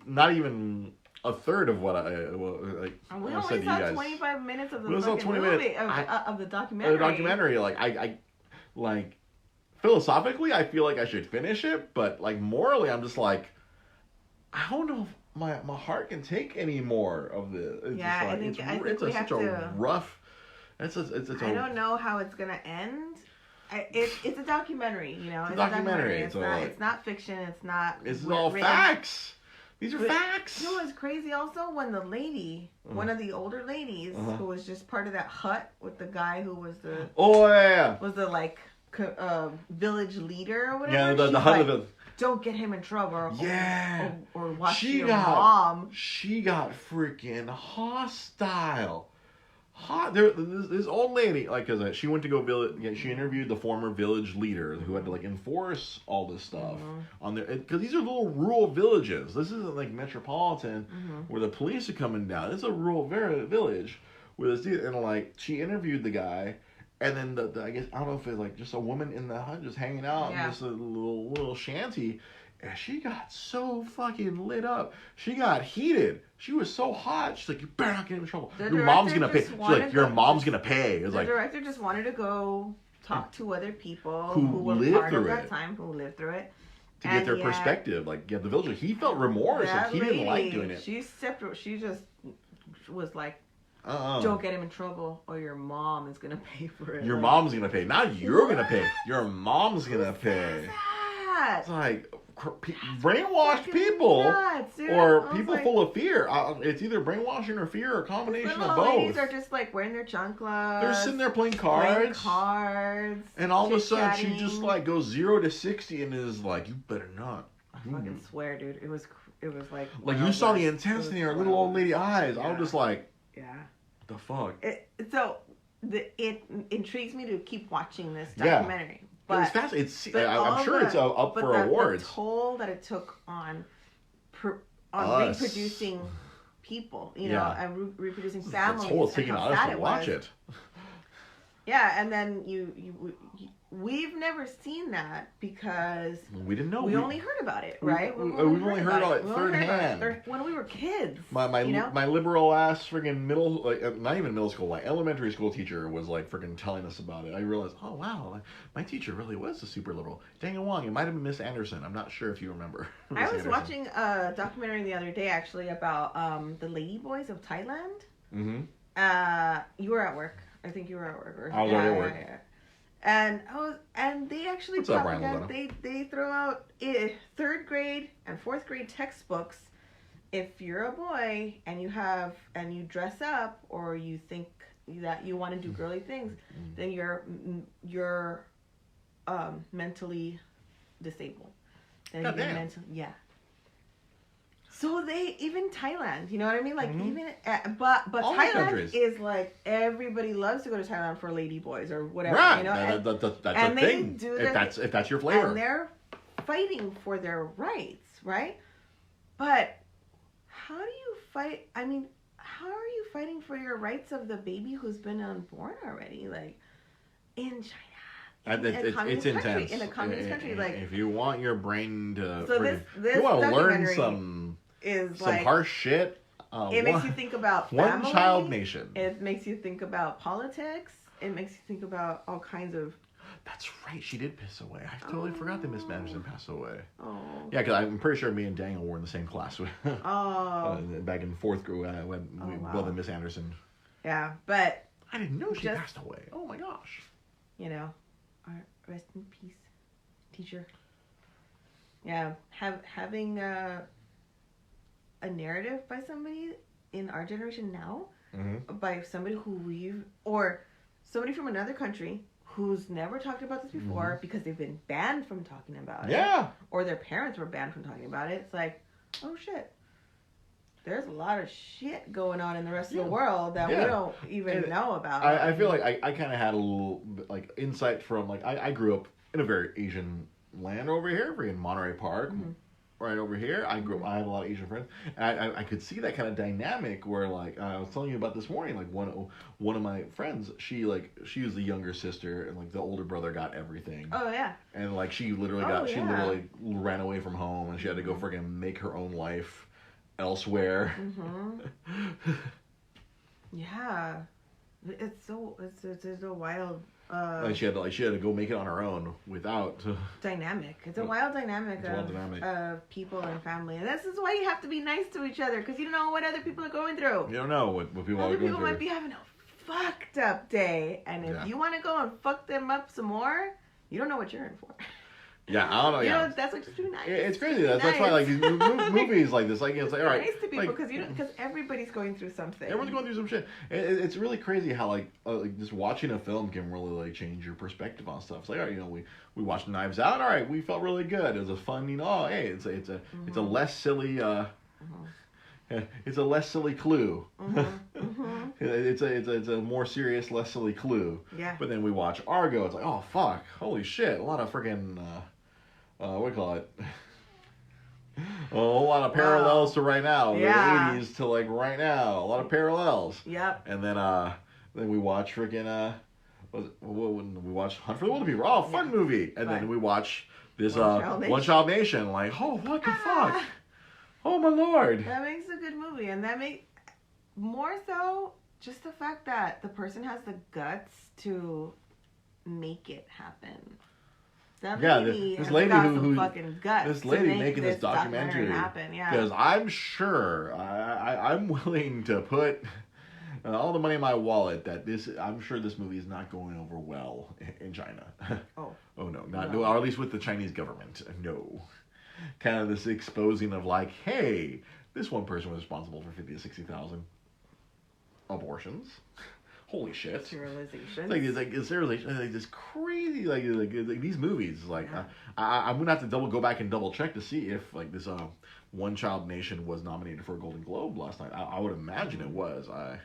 not even a third of what I we only said to you guys. 25 minutes of the movie, of the documentary. The documentary, like I like philosophically, I feel like I should finish it, but like morally, I'm just like, I don't know if my heart can take any more of this. It's I think we have to. Rough. I don't know how it's gonna end. It's a documentary, It's a documentary. It's not fiction. It's not. It's all facts. These are facts. You know what's crazy also? When the lady, one of the older ladies, who was just part of that hut with the guy who was the... Oh, yeah. Was the, like, village leader or whatever. Yeah, the hut of the... Don't get him in trouble. Or watch your mom. She got freaking hostile. This old lady, like, cause she went to go she interviewed the former village leader who had to like enforce all this stuff on there, because these are little rural villages. This isn't like metropolitan where the police are coming down. It's a rural village with this dude, and like she interviewed the guy, and then I guess I don't know if it's like just a woman in the hut just hanging out in this little shanty. And she got so fucking lit up. She got heated. She was so hot. She's like, you better not get in trouble. Your mom's going to pay. She's like, your mom's going to pay. The director just wanted to go talk to other people who were part of that time, who lived through it. To get their perspective. Like, the villager, he felt remorse. Like, he didn't like doing it. She just was like, don't get him in trouble or your mom is going to pay for it. Your mom's going to pay. Not you're going to pay. Your mom's going to pay. It's like... brainwashed people nuts, or people full of fear. It's either brainwashing or fear or a combination of both. Ladies are just like wearing their junk gloves. They're sitting there playing cards. And all of a sudden she just like goes 0 to 60 and is like, you better not. I fucking swear, dude. It was like you saw the intensity in her little old lady eyes. I was just like, what the fuck? It intrigues me to keep watching this documentary. But it's fascinating. I'm sure it's up for awards. The toll that it took on reproducing people, and reproducing families. The toll it's taking on us to watch it. Yeah, and then we've never seen that because we didn't know. We only heard about it, right? We've only heard about it third hand. When we were kids. My liberal ass friggin' not even middle school, like elementary school teacher was like friggin' telling us about it. I realized, oh wow, my teacher really was a super liberal. Dang it, Wong, it might have been Miss Anderson. I'm not sure if you remember. I was watching a documentary the other day actually about the lady boys of Thailand. Mm-hmm. You were at work. I think you were at work. I was already at work. And they actually they throw out third grade and fourth grade textbooks. If you're a boy and you dress up or you think that you want to do girly things, then you're mentally disabled. God damn. Yeah. So even Thailand, you know what I mean? Like even, but all Thailand countries. Is like everybody loves to go to Thailand for lady boys or whatever, right? You know, that's a thing. If that's your flavor, and they're fighting for their rights, right? But how do you fight? I mean, how are you fighting for your rights of the baby who's been unborn already, like in China? It's intense. In a communist country, like if you want your brain to, so this you want to learn some harsh shit. It makes you think about family. One child nation. It makes you think about politics. It makes you think about all kinds of. That's right. She did pass away. I totally forgot that Miss Anderson passed away. Oh. Yeah, because I'm pretty sure me and Daniel were in the same class. Back in fourth grade when we both had Miss Anderson. Yeah, but I didn't know she passed away. Oh my gosh. You know. Rest in peace, teacher. Yeah, having a narrative by somebody in our generation now, by somebody or somebody from another country who's never talked about this before because they've been banned from talking about it. Yeah. Or their parents were banned from talking about it. It's like, oh shit. There's a lot of shit going on in the rest of the world that we don't even know about. I feel like I kind of had a little like insight from like I grew up in a very Asian land over here, in Monterey Park, right over here. I grew up. I had a lot of Asian friends, and I could see that kind of dynamic where like I was telling you about this morning. Like one of my friends, she was the younger sister, and like the older brother got everything. Oh yeah. And like she literally ran away from home, and she had to go friggin' make her own life elsewhere. Yeah, it's a wild. Like she had to go make it on her own without dynamic. It's a wild dynamic of people and family, and this is why you have to be nice to each other because you don't know what other people are going through. You don't know what people are going through. Other people might be having a fucked up day, and if you want to go and fuck them up some more, you don't know what you're in for. Yeah, I don't know. You know, that's what you do nice. It's crazy. That's why like these movies like this, like it's like all right, nice to people because everybody's going through something. Everyone's going through some shit. It's really crazy how like just watching a film can really like change your perspective on stuff. It's like all right, you know, we watched Knives Out. All right, we felt really good. It was a fun, you know. Oh, hey, it's a less silly. It's a less silly Clue. It's a more serious, less silly Clue. Yeah. But then we watch Argo. It's like, oh fuck, holy shit, a lot of freaking. What do you call it? A lot of parallels to right now. The 80s to like right now. A lot of parallels. Yep. And then we watch freaking we watch Hunt for the Wildebeest. Oh, fun movie. And then we watch this One Child Nation. Like, oh, what the fuck? Oh my lord. That makes a good movie, and that makes more so just the fact that the person has the guts to make it happen. This lady who fucking guts this lady to make making this documentary happen. Because I'm sure I'm willing to put all the money in my wallet that I'm sure this movie is not going over well in China. Oh no, no, or at least with the Chinese government. No, kind of this exposing of like, hey, this one person was responsible for 50,000 to 60,000 abortions. Holy shit! Sterilization. It's sterilization. Like this crazy. Like these movies. Like I'm gonna have to go back and double check to see if like this One Child Nation was nominated for a Golden Globe last night. I would imagine it was. I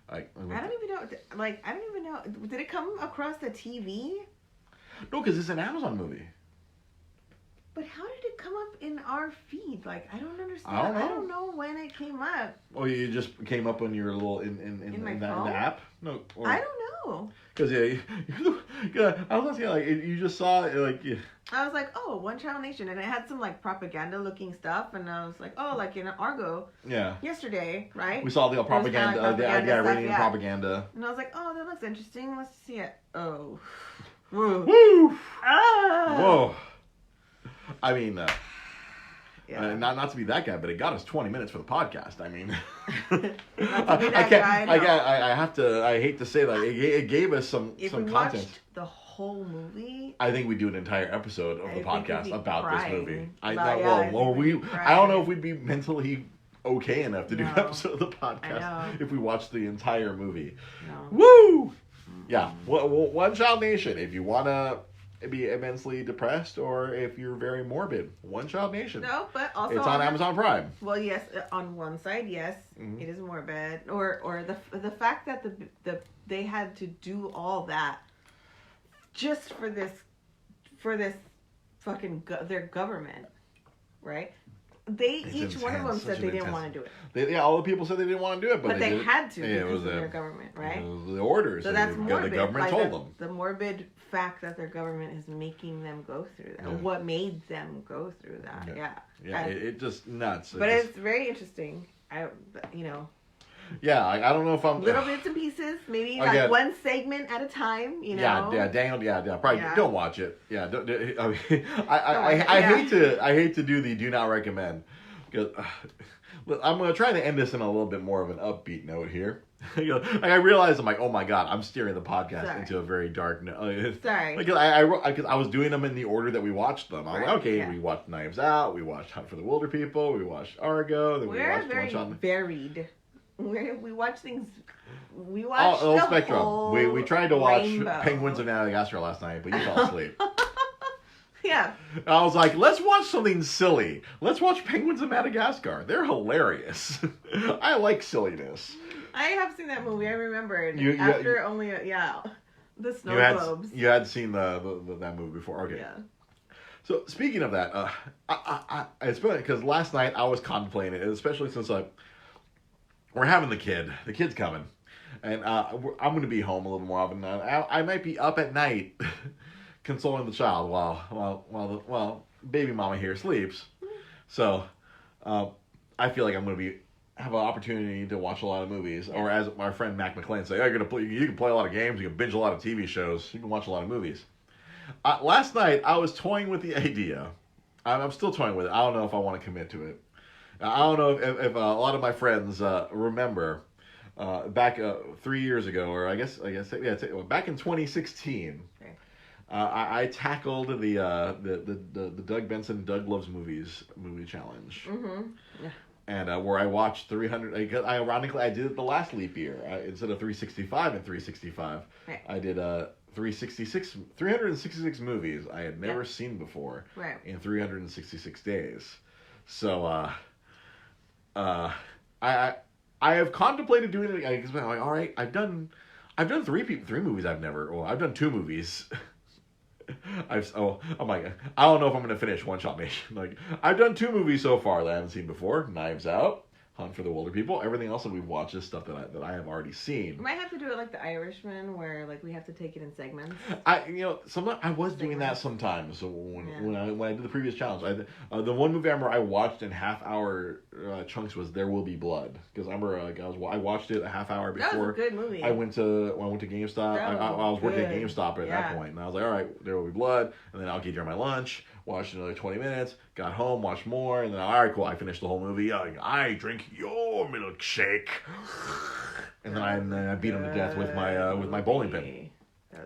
don't even know. Like I don't even know. Did it come across the TV? No, because it's an Amazon movie. But how did it come up in our feed? Like I don't understand. I don't know when it came up. Oh, you just came up on your little in the app? No, I don't Oh. Because I was asking, like, you just saw it, like. Yeah. I was like, oh, One Child Nation, and it had some like propaganda-looking stuff, and I was like, oh, like in Argo. Yeah. Yesterday, right? We saw the propaganda, reading stuff, propaganda. And I was like, oh, that looks interesting. Let's see it. Oh. Woo. Woo! Ah! Whoa. I mean, yeah. not to be that guy, but it got us 20 minutes for the podcast. I mean, I have to. I hate to say that it gave us some if some we content. Watched the whole movie. I think we do an entire episode of the podcast about crying. This movie. I don't know if we'd be mentally okay enough to do an episode of the podcast if we watched the entire movie. No. Woo! Yeah, One Child Nation. If you want to be immensely depressed or if you're very morbid, One Child Nation. No, but also it's on Amazon Prime. Well, yes, on one side, yes, it is morbid, or the fact that they had to do all that just for this fucking their government, right? Each one of them said they didn't want to do it. All the people said they didn't want to do it, but they had to because of their government, right? It was the orders. So that's morbid. The government told them. The morbid fact that their government is making them go through that. Yeah. What made them go through that? Yeah. It just nuts. But it's very interesting. Yeah, I don't know if I'm little bits and pieces, maybe like one segment at a time. Daniel. Probably don't watch it. Yeah, I hate to do the do not recommend because I'm gonna try to end this in a little bit more of an upbeat note here. I realized I'm like, oh my god, I'm steering the podcast into a very dark note. Sorry, because I was doing them in the order that we watched them. I was like, okay, we watched Knives Out, we watched Hunt for the Wilder People, we watched Argo, then we watched very varied. We watch things. We watch all the spectrum. Whole we tried to watch rainbow. Penguins of Madagascar last night, but you fell asleep. Yeah. I was like, let's watch something silly. Let's watch Penguins of Madagascar. They're hilarious. I like silliness. I have seen that movie. I remember the snow globes. You had seen that movie before. Okay. Yeah. So speaking of that, it's funny because last night I was contemplating it, especially since we're having the kid's coming, and I'm going to be home a little more often. I might be up at night consoling the child while baby mama here sleeps. So I feel like I'm going to have an opportunity to watch a lot of movies, or as my friend Mac McLean said, you can play a lot of games, you can binge a lot of TV shows, you can watch a lot of movies. Last night I was toying with the idea. I'm still toying with it. I don't know if I want to commit to it. I don't know if a lot of my friends remember back 3 years ago, or I guess back in 2016. Okay. I tackled the Doug Benson Doug Loves Movies movie challenge. Mm-hmm. Yeah. And where I watched 300. Ironically, I did it the last leap year instead of 365 and 365. Right. I did 366 movies I had never seen before in 366 days. So I have contemplated doing it because I'm like, all right, I've done three movies I've done two movies. I'm like, I don't know if I'm gonna finish One Shot Nation. Like, I've done two movies so far that I haven't seen before: Knives Out, Hunt for the Wilder People. Everything else that we've watched is stuff that I have already seen. We might have to do it like The Irishman, where like we have to take it in segments. Sometimes I was doing that sometimes. So when I did the previous challenge, the one movie I remember I watched in half-hour chunks was There Will Be Blood, because I remember I watched it a half hour before. That was a good movie. I went to GameStop. I was working at GameStop at that point, and I was like, all right, There Will Be Blood, and then I'll get during my lunch. Watched another 20 minutes, got home, watched more, and then, all right, cool, I finished the whole movie. I drink your milkshake. And then I beat him to death with my bowling pin.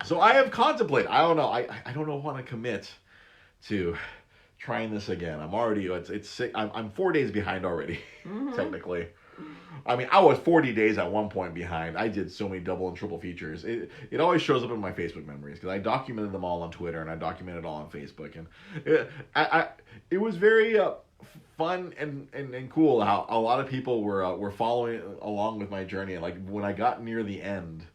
So I have contemplated. I don't know. I don't know if I want to commit to trying this again. I'm already, it's sick. I'm 4 days behind already, technically. I mean, I was 40 days at one point behind. I did so many double and triple features. It always shows up in my Facebook memories because I documented them all on Twitter and I documented it all on Facebook. And it was very fun and cool how a lot of people were following along with my journey. And like when I got near the end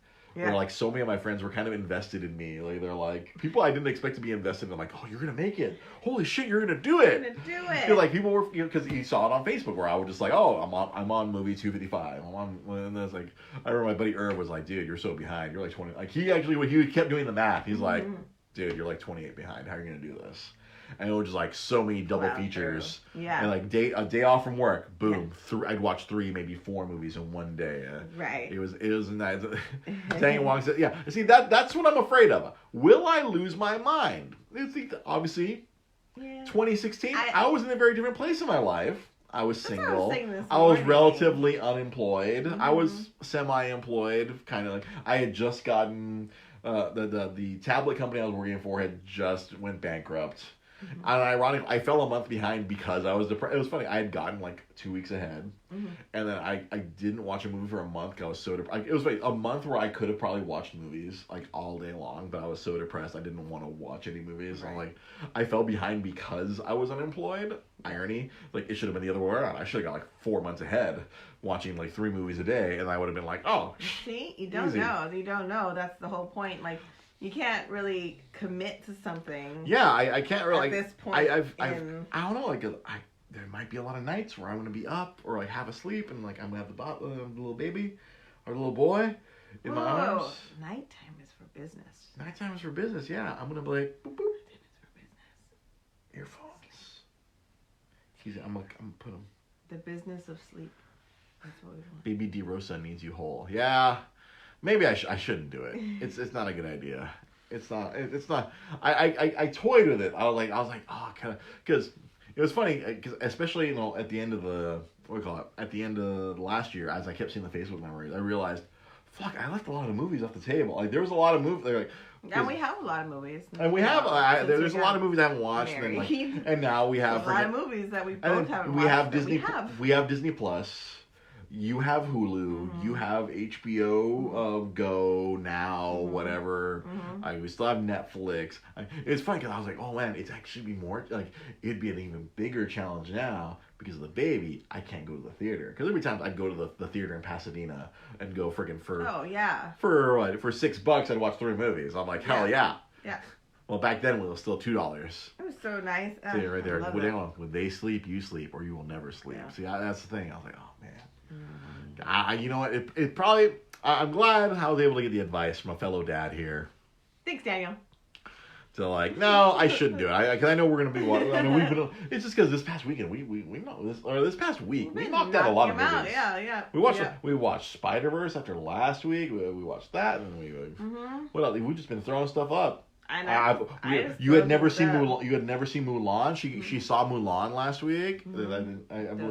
where like so many of my friends were kind of invested in me. Like they're like people I didn't expect to be invested in. I'm like, oh, you're gonna make it! Holy shit, you're gonna do it! You're gonna do it! Feel like people were because you saw it on Facebook where I was just like, oh, I'm on movie 255. I'm on, and then it's like I remember my buddy Irv was like, dude, you're so behind. You're like 20. Like he kept doing the math. He's like, dude, you're like 28 behind. How are you gonna do this? And it was just like so many double features. Yeah. And like a day off from work, boom. I'd watch 3, maybe 4 movies in one day. Right. It was nice. Tang Wong said, yeah. See that's what I'm afraid of. Will I lose my mind? Obviously, 2016. I was in a very different place in my life. I was single. I was relatively unemployed. I was semi-employed, kind of like I had just gotten the tablet company I was working for had just went bankrupt. And ironically, I fell a month behind because I was depressed. It was funny. I had gotten like 2 weeks ahead, and then I didn't watch a movie for a month because I was so depressed. It was like a month where I could have probably watched movies like all day long, but I was so depressed I didn't want to watch any movies. Right. I'm like, I fell behind because I was unemployed. Irony, like it should have been the other way around. I should have got like 4 months ahead, watching like 3 movies a day, and I would have been like, oh, see, you don't know. You don't know. That's the whole point. Like. You can't really commit to something. Yeah, I can't really. At this point, I don't know. Like, there might be a lot of nights where I'm gonna be up or like have a sleep, and like I'm gonna have the little baby or the little boy in my arms. Nighttime is for business. Nighttime is for business. Yeah, I'm gonna be like, boop boop. Nighttime is for business. Earphones. I'm gonna put them. The business of sleep. That's what we want. Baby D Rosa needs you whole. Yeah. Maybe I shouldn't do it. It's not a good idea. It's not. I toyed with it. I was like oh, kind of, because it was funny because especially at the end of at the end of last year, as I kept seeing the Facebook memories, I realized, fuck, I left a lot of movies off the table. Like there was a lot of movies. Like, and we have a lot of movies. And we have there's a lot of movies I haven't watched, and now we have a lot of movies that we both haven't watched. We have Disney Plus. You have Hulu, you have HBO Go now, whatever. We still have Netflix. It's funny because I was like, oh man, it's actually be more like it'd be an even bigger challenge now because of the baby. I can't go to the theater because every time I'd go to the theater in Pasadena and go for $6 I'd watch 3 movies. I'm like, hell yeah. Yeah. Well, back then it was still $2. It was so nice. See right there. When they sleep, you sleep, or you will never sleep. Yeah. See, that's the thing. I was like, oh man. You know what? It probably. I'm glad I was able to get the advice from a fellow dad here. Thanks, Daniel. So like, no, I shouldn't do it. Because I know we're gonna be. I mean, we've been. It's just because this past weekend we know this, or this past week we knocked out a lot of movies. Yeah. We watched Spider-Verse after last week. We watched that, and what else? We've just been throwing stuff up. I know. You had never seen Mulan. You had never seen Mulan. She saw Mulan last week. It was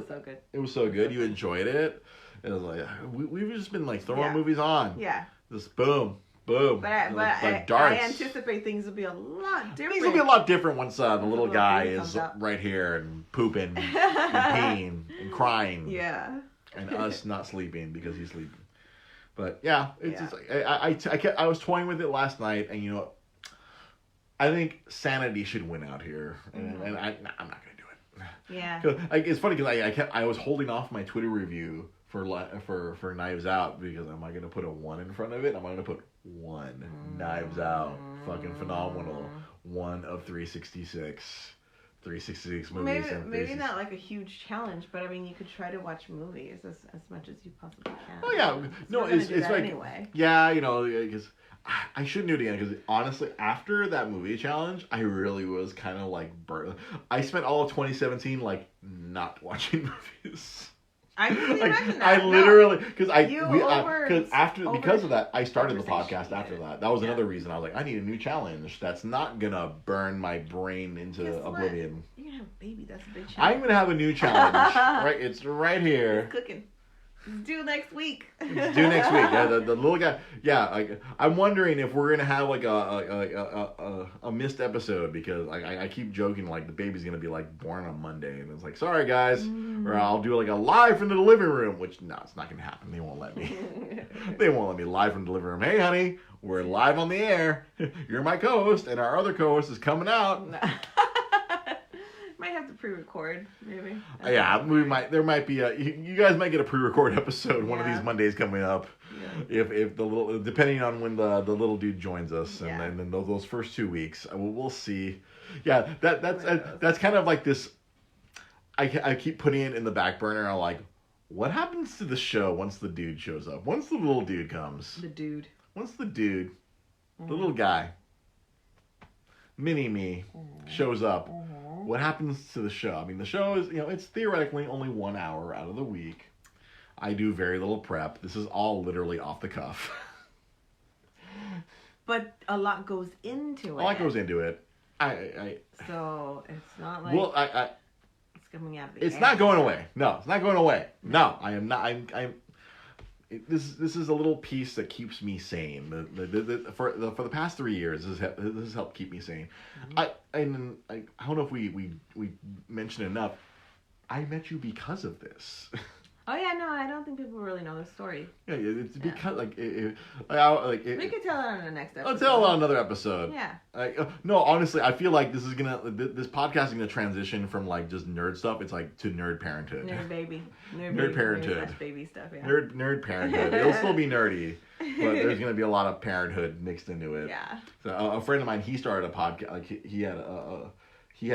so good. It was so good. You enjoyed it. It was like we've just been like throwing movies on. Yeah. Just boom. But I anticipate things will be a lot different. Things will be a lot different once the little guy is right here and pooping and peeing and crying. Yeah. And us not sleeping because he's sleeping. But yeah, it's just I was toying with it last night, and you know. I think sanity should win out here, and I'm not gonna do it. Yeah. It's funny because I was holding off my Twitter review for Knives Out because am I gonna put a 1 in front of it? Am I gonna put 1 Knives Out? Fucking phenomenal. 1 of 366 movies. Maybe not like a huge challenge, but I mean you could try to watch movies as much as you possibly can. Oh yeah, no, it's like anyway. Yeah, you know, because. I shouldn't do it again because honestly, after that movie challenge, I really was kind of like burnt. I spent all of 2017 like not watching movies. I imagine that. I literally because of that I started the podcast after that. That was another reason I was like I need a new challenge that's not gonna burn my brain into oblivion. You're gonna have a baby. That's a big challenge. I'm gonna have a new challenge. Right, it's right here. It's cooking. It's due next week. It's due next week. Yeah, the little guy. Yeah, I'm wondering if we're gonna have like a missed episode because I keep joking like the baby's gonna be like born on Monday and it's like sorry guys, or I'll do like a live from the living room, which no, it's not gonna happen. They won't let me. They won't let me live from the living room. Hey honey, we're live on the air. You're my co-host, and our other co-host is coming out. Might have to pre-record, maybe. Yeah, we might. There might be you guys might get a pre-record episode one of these Mondays coming up. if the little, depending on when the little dude joins us, and Yeah. then those first 2 weeks, we'll see. Yeah, that's kind of like this. I keep putting it in the back burner. I'm like, what happens to the show once the dude shows up? Once the little dude comes. The dude. Once the dude, the little guy, mini me, shows up. What happens to the show? I mean, the show is, it's theoretically only 1 hour out of the week. I do very little prep. This is all literally off the cuff. But a lot goes into it. A lot goes into it. So it's not like it's coming out of the It's air. not going away. No, it's not going away. No, I am not. This is a little piece that keeps me sane. For the past 3 years, this has helped keep me sane. Mm-hmm. I don't know if we mentioned enough. I met you because of this. Oh yeah, no, I don't think people really know the story. Yeah, it's because we could tell it on the next episode. I'll tell it on another episode. Yeah. No, honestly, I feel like this podcast is gonna transition from like just nerd stuff. It's like to nerd parenthood. Nerd parenthood. Baby stuff. Yeah. Nerd parenthood. It'll still be nerdy, but there's gonna be a lot of parenthood mixed into it. Yeah. So a friend of mine, he started a podcast. Like he had a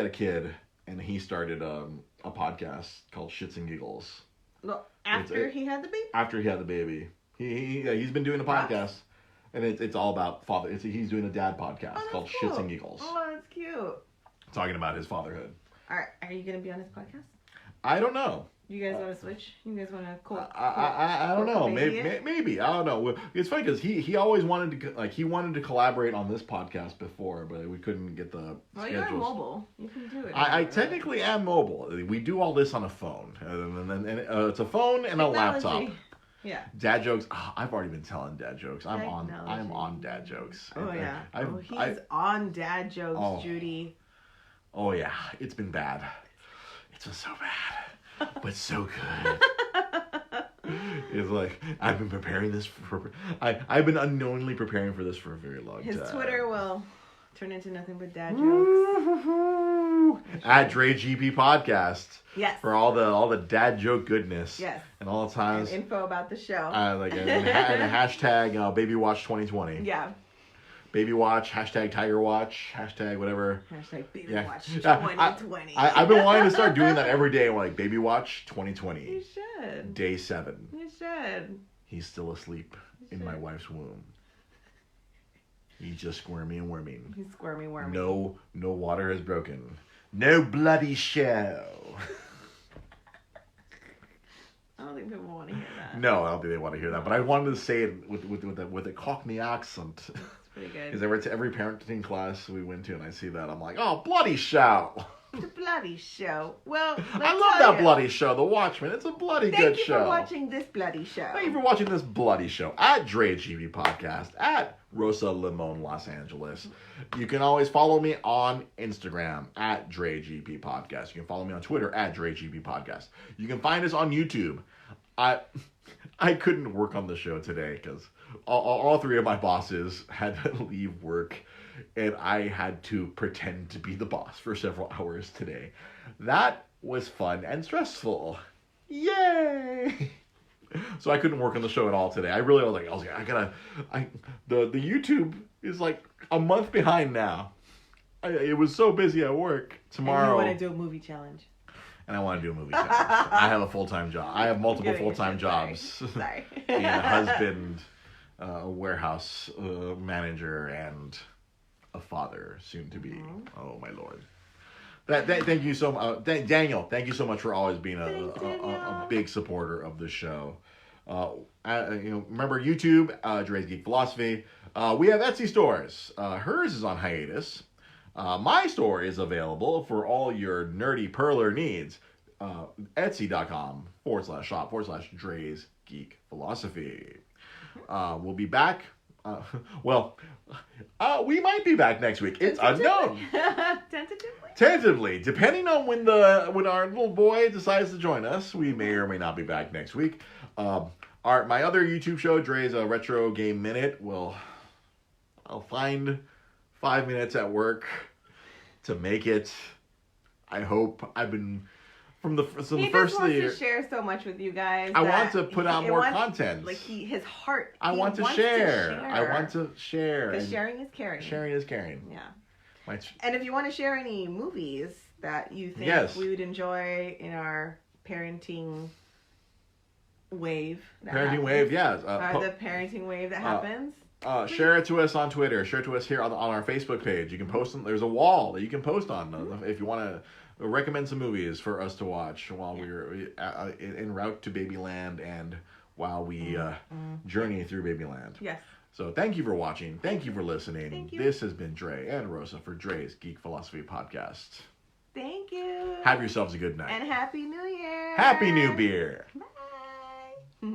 kid, and he started a podcast called Shits and Giggles. No, after he had the baby. After he had the baby, he's been doing a podcast, and it's all about father. He's doing a dad podcast called cool. Shits and Giggles. Oh, that's cute. Talking about his fatherhood. All right, are you gonna be on his podcast? I don't know. You guys want to switch? You guys want to I don't know. Maybe I don't know. It's funny because he always wanted to collaborate on this podcast before, but we couldn't get the schedules. You're mobile. You can do it. I technically am mobile. We do all this on a phone, and it's a phone and a laptop. Yeah. Dad jokes. I've already been telling dad jokes. I'm on dad jokes. Oh yeah. He's on dad jokes, Judy. Oh yeah. It's been bad. It's been so bad, but so good. It's like I've been preparing this for. I've been unknowingly preparing for this for a very long time. His Twitter will turn into nothing but dad jokes. At Dre GP Podcast. Yes. For all the dad joke goodness. Yes. And all the times. And info about the show. And a hashtag Baby Watch 2020. Yeah. Baby Watch, hashtag Tiger Watch, hashtag whatever. Hashtag Baby Watch 2020. I've been wanting to start doing that every day. Like Baby Watch 2020. You should. Day 7. You should. He's still asleep in my wife's womb. He's just squirmy and worming. He's squirmy worming. No water has broken. No bloody show. I don't think people want to hear that. No, I don't think they want to hear that. But I wanted to say it with a Cockney accent. That's pretty good. Because every parenting class we went to and I see that, I'm like, oh, bloody show. The bloody show. Well, I love that bloody show, The Watchmen. It's a bloody good show. Thank you for watching this bloody show. Thank you for watching this bloody show. At Dre GB Podcast. At Rosa Limon Los Angeles. You can always follow me on Instagram at Dre GB Podcast. You can follow me on Twitter at Dre GB Podcast. You can find us on YouTube. I couldn't work on the show today because all 3 of my bosses had to leave work. And I had to pretend to be the boss for several hours today. That was fun and stressful. Yay! So I couldn't work on the show at all today. I was like, the YouTube is like a month behind now. It was so busy at work. Tomorrow. And you want to do a movie challenge. And I want to do a movie challenge. I have a full-time job. I have multiple full-time jobs. Sorry. Being a husband, a warehouse manager, and a father, soon to be. Mm-hmm. Oh my Lord! Thank you so much, Daniel. Thank you so much for always being a big supporter of the show. Remember YouTube, Dre's Geek Philosophy. We have Etsy stores. Hers is on hiatus. My store is available for all your nerdy perler needs. Etsy.com/shop/Dre's Geek Philosophy. We'll be back. We might be back next week. It's unknown. Tentatively, depending on when our little boy decides to join us, we may or may not be back next week. My other YouTube show, Dre's Retro Game Minute, I'll find 5 minutes at work to make it. I hope. I've been from the first He of just the wants year. to share so much with you guys. I that want to put out more wants, content. Like his heart. I He want to wants share. I want to share. Because And sharing is caring. sharing is caring. Yeah. And if you want to share any movies that you think we would enjoy in our parenting wave. The parenting wave that happens. Share it to us on Twitter. Share it to us here on our Facebook page. You can post them. There's a wall that you can post on if you want to recommend some movies for us to watch while we're en route to Babyland and while we journey through Babyland. Yes. So thank you for watching. Thank you for listening. Thank you. This has been Dre and Rosa for Dre's Geek Philosophy Podcast. Thank you. Have yourselves a good night. And Happy New Year. Happy New Beer. Bye.